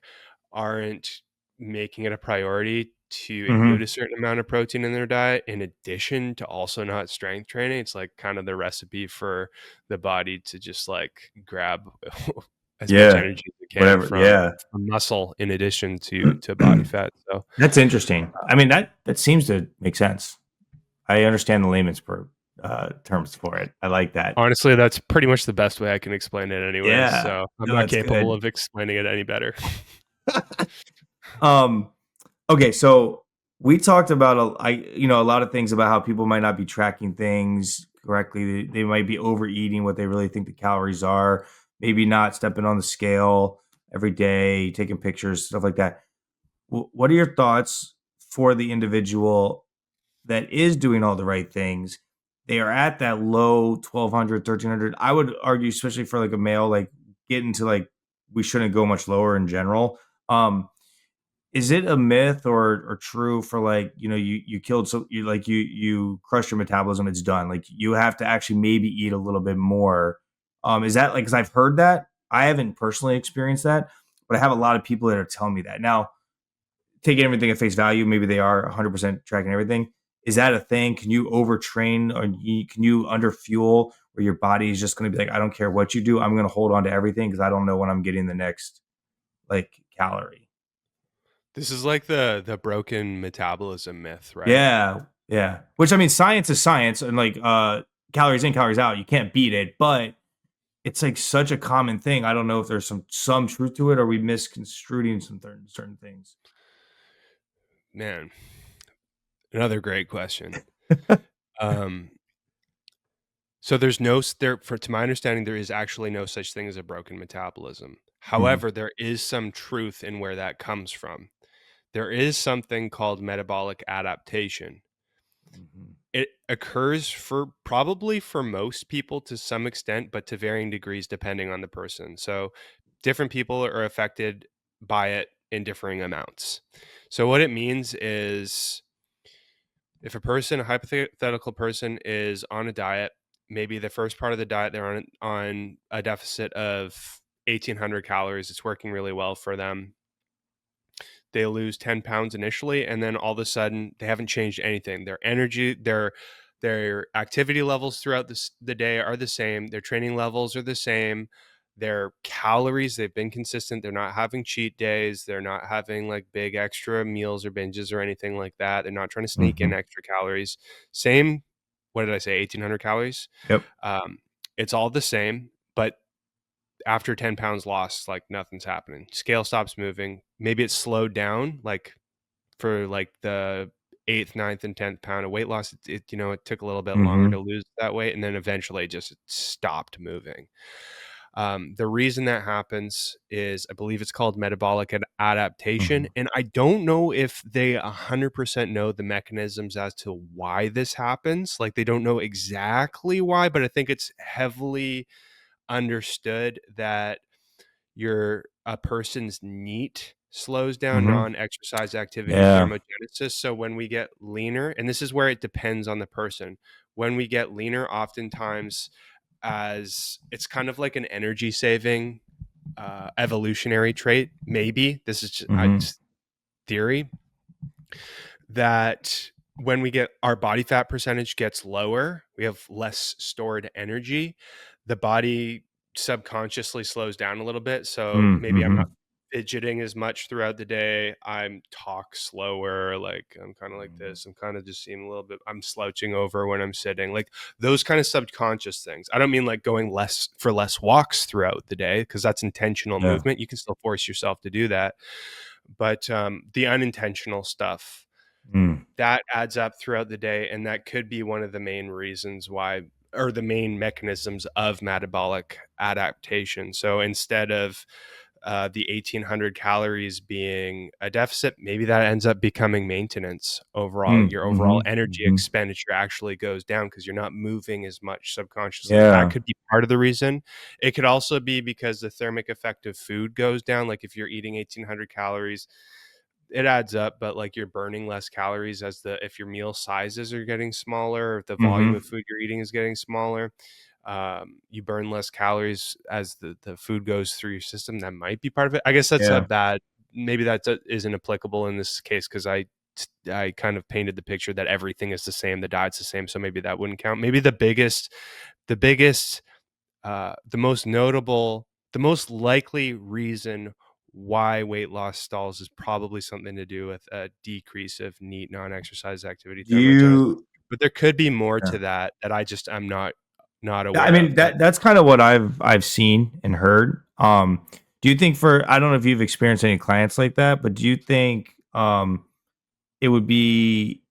[SPEAKER 1] aren't making it a priority to include
[SPEAKER 2] Mhm.
[SPEAKER 1] a certain amount of protein in their diet in addition to also not strength training, it's like kind of the recipe for the body to just like grab as much
[SPEAKER 2] Yeah.
[SPEAKER 1] energy as it can
[SPEAKER 2] Whatever. Yeah.
[SPEAKER 1] from muscle in addition to body fat. So
[SPEAKER 2] That's interesting. I mean, that seems to make sense. I understand the layman's terms for it. I like that.
[SPEAKER 1] honestly, that's pretty much the best way I can explain it anyways.
[SPEAKER 2] Yeah.
[SPEAKER 1] So I'm
[SPEAKER 2] No,
[SPEAKER 1] not
[SPEAKER 2] that's
[SPEAKER 1] capable
[SPEAKER 2] good.
[SPEAKER 1] of explaining it any better.
[SPEAKER 2] Um, okay, so we talked about a lot of things about how people might not be tracking things correctly. They might be overeating what they really think the calories are, maybe not stepping on the scale every day, taking pictures, stuff like that. What are your thoughts for the individual that is doing all the right things? They are at that low 1200, 1300. I would argue, especially for like a male, like getting to like we shouldn't go much lower in general. Is it a myth or true for like, you killed so you crushed your metabolism, it's done. Like you have to actually maybe eat a little bit more. Is that like, cuz I've heard that. I haven't personally experienced that, but I have a lot of people that are telling me that. Now, taking everything at face value, maybe they are 100% tracking everything. Is that a thing? Can you overtrain or can you underfuel where your body is just going to be like, I don't care what you do, I'm going to hold on to everything because I don't know when I'm getting the next like calorie.
[SPEAKER 1] This is like the broken metabolism myth, right?
[SPEAKER 2] Yeah, yeah. Which I mean, science is science, and like calories in, calories out. You can't beat it, but it's like such a common thing. I don't know if there's some truth to it, or we misconstruing some certain things.
[SPEAKER 1] Man, another great question. Um, so there's no s- there for to my understanding, there is actually no such thing as a broken metabolism.
[SPEAKER 2] Mhm,
[SPEAKER 1] However, there is some truth in where that comes from. There is something called metabolic adaptation.
[SPEAKER 2] mhm,
[SPEAKER 1] It occurs for probably for most people to some extent, but to varying degrees depending on the person. So different people are affected by it in differing amounts. So what it means is if a hypothetical person is on a diet, maybe the first part of the diet they're on a deficit of 1800 calories, it's working really well for them. They lose 10 pounds initially, and then all of a sudden they haven't changed anything. Their energy, their activity levels throughout the day are the same. Their training levels are the same. Their calories, they've been consistent. They're not having cheat days. They're not having like big extra meals or binges or anything like that. They're not trying to sneak in
[SPEAKER 2] mhm.
[SPEAKER 1] extra calories. Same, what did I say? 1800 calories.
[SPEAKER 2] Yep.
[SPEAKER 1] Um, it's all the same, but after 10 pounds lost, like nothing's happening. Scale stops moving. Maybe it's slowed down, like for like the eighth, ninth, and 10th pound of weight loss. It took a little bit longer to
[SPEAKER 2] Mhm.
[SPEAKER 1] lose that weight. And then eventually it just stopped moving. The reason that happens is I believe it's called metabolic adaptation.
[SPEAKER 2] Mhm.
[SPEAKER 1] And I don't know if they 100% know the mechanisms as to why this happens. Like they don't know exactly why, but I think it's heavily understood that a person's NEAT slows down
[SPEAKER 2] Mhm.
[SPEAKER 1] non-exercise activity
[SPEAKER 2] Yeah.
[SPEAKER 1] thermogenesis. So when we get leaner, and this is where it depends on the person, when we get leaner, oftentimes as it's kind of like an energy saving evolutionary trait. Maybe this is
[SPEAKER 2] Mhm.
[SPEAKER 1] just theory that when we get our body fat percentage gets lower, we have less stored energy. The body subconsciously slows down a little bit. So maybe I'm not
[SPEAKER 2] Mhm.
[SPEAKER 1] fidgeting as much throughout the day. I'm talk slower. Like I'm kind of like
[SPEAKER 2] Mhm.
[SPEAKER 1] this. I'm kind of just seem a little bit, I'm slouching over when I'm sitting, like those kind of subconscious things. I don't mean like going less walks throughout the day, because that's intentional
[SPEAKER 2] Yeah.
[SPEAKER 1] movement. You can still force yourself to do that. But the unintentional stuff,
[SPEAKER 2] Mm.
[SPEAKER 1] that adds up throughout the day, and that could be one of the main reasons why, or the main mechanisms of metabolic adaptation. So instead of the 1800 calories being a deficit, maybe that ends up becoming maintenance. Overall,
[SPEAKER 2] Mm.
[SPEAKER 1] your overall
[SPEAKER 2] Mhm.
[SPEAKER 1] energy
[SPEAKER 2] Mhm.
[SPEAKER 1] expenditure actually goes down because you're not moving as much subconsciously. That
[SPEAKER 2] Yeah.
[SPEAKER 1] could be part of the reason. It could also be because the thermic effect of food goes down. Like if you're eating 1800 calories, it adds up, but like you're burning less calories as the if your meal sizes are getting smaller, if the volume
[SPEAKER 2] Mhm.
[SPEAKER 1] of food you're eating is getting smaller, you burn less calories as the food goes through your system. That might be part of it. I guess that's a
[SPEAKER 2] Yeah.
[SPEAKER 1] bad. Maybe that isn't applicable in this case because I kind of painted the picture that everything is the same, the diet's the same, so maybe that wouldn't count. Maybe the biggest the most notable, the most likely reason why weight loss stalls is probably something to do with a decrease of NEAT, non-exercise activity
[SPEAKER 2] Do
[SPEAKER 1] thermogenesis.
[SPEAKER 2] you
[SPEAKER 1] But there could be more
[SPEAKER 2] Yeah.
[SPEAKER 1] to that that I'm not
[SPEAKER 2] Yeah, I
[SPEAKER 1] aware
[SPEAKER 2] mean
[SPEAKER 1] of. But
[SPEAKER 2] that's kind of what I've seen and heard. Do you think for I don't know if you've experienced any clients like that, but do you think it would be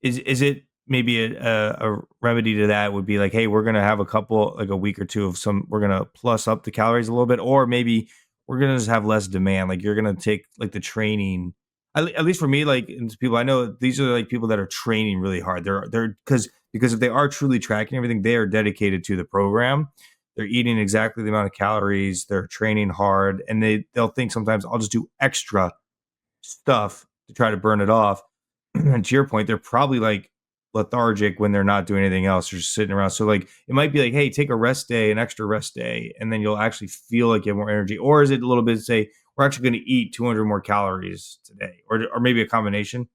[SPEAKER 2] is it maybe a remedy to that would be like, hey, we're gonna have a couple like a week or two of some we're gonna plus up the calories a little bit, or maybe we're gonna just have less demand. Like you're gonna take like the training. At least for me, like and people I know, these are like people that are training really hard. They're because if they are truly tracking everything, they are dedicated to the program. They're eating exactly the amount of calories. They're training hard, and they'll think sometimes I'll just do extra stuff to try to burn it off. And to your point, they're probably like lethargic when they're not doing anything else. They're just sitting around. So like it might be like, hey, take a rest day, an extra rest day, and then you'll actually feel like you have more energy. Or is it a little bit say we're actually going to eat 200 more calories today, or maybe a combination?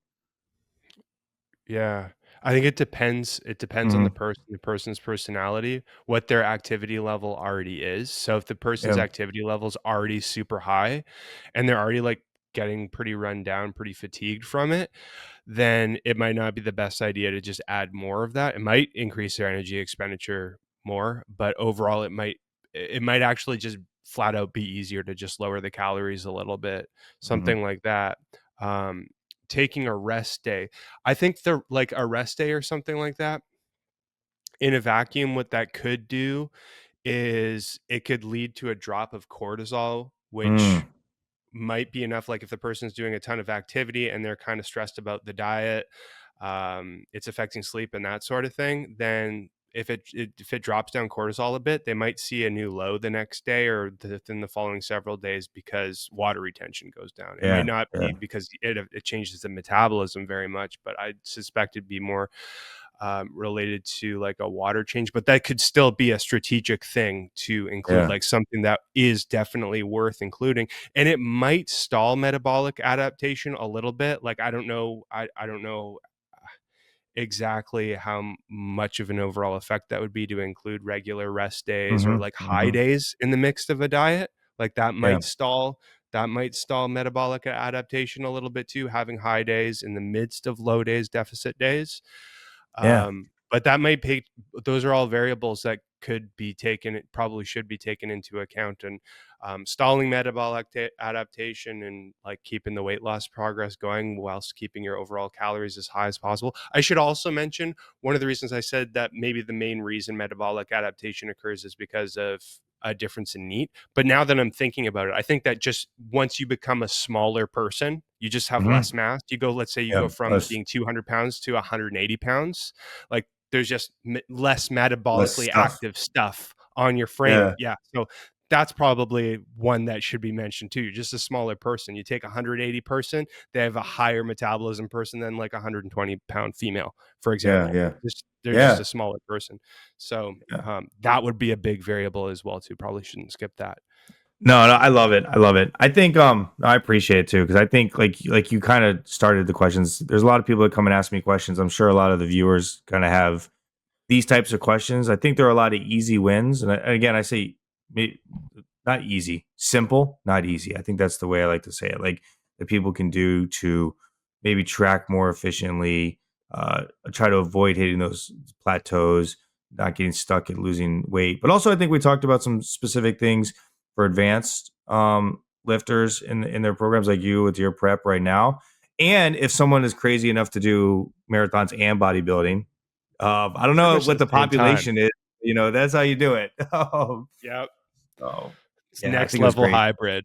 [SPEAKER 1] yeah, I think it depends. It depends on
[SPEAKER 2] Hmm.
[SPEAKER 1] the person's personality, what their activity level already is. So if the person's
[SPEAKER 2] Yeah.
[SPEAKER 1] activity level is already super high and they're already like getting pretty run down, pretty fatigued from it, then it might not be the best idea to just add more of that. It might increase their energy expenditure more, but overall it might actually just flat out be easier to just lower the calories a little bit,
[SPEAKER 2] Hmm.
[SPEAKER 1] something like that. Um, Taking a rest day. I think the like a rest day or something like that in a vacuum, what that could do is it could lead to a drop of cortisol, which
[SPEAKER 2] Mm.
[SPEAKER 1] might be enough. Like if the person's doing a ton of activity and they're kind of stressed about the diet, it's affecting sleep and that sort of thing, then if it drops down cortisol a bit, they might see a new low the next day or within the following several days because water retention goes down. It might
[SPEAKER 2] Yeah.
[SPEAKER 1] not
[SPEAKER 2] Yeah.
[SPEAKER 1] be because it changes the metabolism very much, but I suspect it'd be more related to like a water change, but that could still be a strategic thing to include,
[SPEAKER 2] Yeah.
[SPEAKER 1] like something that is definitely worth including. And it might stall metabolic adaptation a little bit. Like I don't know exactly how much of an overall effect that would be to include regular rest days or
[SPEAKER 2] Hmm.
[SPEAKER 1] like high
[SPEAKER 2] Hmm.
[SPEAKER 1] days in the mix of a diet. Like
[SPEAKER 2] Yeah.
[SPEAKER 1] that might stall metabolic adaptation a little bit too, having high days in the midst of low days, deficit days.
[SPEAKER 2] Yeah.
[SPEAKER 1] But that might pay. Those are all variables that could be taken. It probably should be taken into account. And stalling metabolic adaptation and like keeping the weight loss progress going whilst keeping your overall calories as high as possible. I should also mention one of the reasons I said that maybe the main reason metabolic adaptation occurs is because of a difference in NEAT. But now that I'm thinking about it, I think that just once you become a smaller person, you just have
[SPEAKER 2] Mhm.
[SPEAKER 1] less mass. You go, let's say you
[SPEAKER 2] Yeah,
[SPEAKER 1] go from
[SPEAKER 2] less
[SPEAKER 1] being 200 pounds to 180 pounds. Like there's just less
[SPEAKER 2] less
[SPEAKER 1] metabolically
[SPEAKER 2] stuff.
[SPEAKER 1] active stuff on your frame.
[SPEAKER 2] Yeah,
[SPEAKER 1] Yeah. So that's probably one that should be mentioned too. You're just a smaller person. You take a 180 person, they have a higher metabolism person than like a 120-pound female, for
[SPEAKER 2] yeah,
[SPEAKER 1] example.
[SPEAKER 2] yeah,
[SPEAKER 1] Just they're just a
[SPEAKER 2] yeah,
[SPEAKER 1] smaller person. So
[SPEAKER 2] yeah.
[SPEAKER 1] that would be a big variable as well too. Probably shouldn't skip that.
[SPEAKER 2] No, no, I love it. I love it. I think no, I appreciate it too because I think like you kind of started the questions. There's a lot of people that come and ask me questions. I'm sure a lot of the viewers kind of have these types of questions. I think there are a lot of easy wins, and again, I say not easy, simple, not easy. I think that's the way I like to say it. Like that people can do to maybe track more efficiently, try to avoid hitting those plateaus, not getting stuck at losing weight. But also, I think we talked about some specific things for advanced lifters in their programs, like you with your prep right now. And if someone is crazy enough to do marathons and bodybuilding, I don't
[SPEAKER 1] Pretty
[SPEAKER 2] know
[SPEAKER 1] much at
[SPEAKER 2] what
[SPEAKER 1] the
[SPEAKER 2] the
[SPEAKER 1] same time.
[SPEAKER 2] population is. That's how you do it.
[SPEAKER 1] Yeah.
[SPEAKER 2] So
[SPEAKER 1] It's
[SPEAKER 2] yeah, I
[SPEAKER 1] next
[SPEAKER 2] think it was
[SPEAKER 1] level
[SPEAKER 2] great.
[SPEAKER 1] hybrid.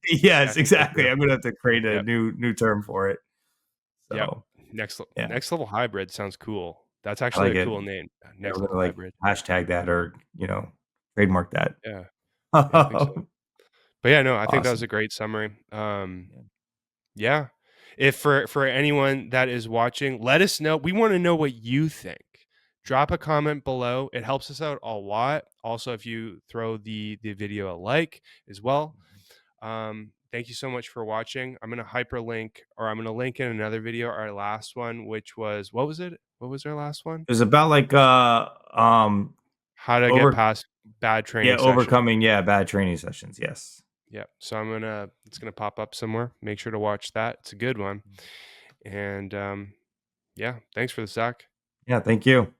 [SPEAKER 2] Yes,
[SPEAKER 1] Next level
[SPEAKER 2] exactly.
[SPEAKER 1] hybrid.
[SPEAKER 2] I'm gonna have to create a
[SPEAKER 1] Yep.
[SPEAKER 2] new term for it.
[SPEAKER 1] Yep.
[SPEAKER 2] So
[SPEAKER 1] Next
[SPEAKER 2] yeah,
[SPEAKER 1] next level hybrid sounds cool. That's
[SPEAKER 2] I
[SPEAKER 1] actually
[SPEAKER 2] like
[SPEAKER 1] a
[SPEAKER 2] it.
[SPEAKER 1] cool name.
[SPEAKER 2] Yeah,
[SPEAKER 1] Next
[SPEAKER 2] we're
[SPEAKER 1] level
[SPEAKER 2] gonna like
[SPEAKER 1] hybrid.
[SPEAKER 2] hashtag that or trademark that.
[SPEAKER 1] Yeah. Yeah, I think so. But yeah, no, I think that was
[SPEAKER 2] Awesome.
[SPEAKER 1] a great summary.
[SPEAKER 2] Yeah.
[SPEAKER 1] Yeah. If for anyone that is watching, let us know. We want to know what you think. Drop a comment below. It helps us out a lot. Also, if you throw the video a like as well. Thank you so much for watching. I'm gonna hyperlink or I'm gonna link in another video, our last one, which was what was it? What was our last one?
[SPEAKER 2] It was about like
[SPEAKER 1] How to get
[SPEAKER 2] over
[SPEAKER 1] past bad
[SPEAKER 2] yeah,
[SPEAKER 1] training sessions.
[SPEAKER 2] overcoming bad training sessions. Yes.
[SPEAKER 1] Yeah. So it's gonna pop up somewhere. Make sure to watch that. It's a good one. And yeah, thanks for the Zach.
[SPEAKER 2] Yeah, thank you.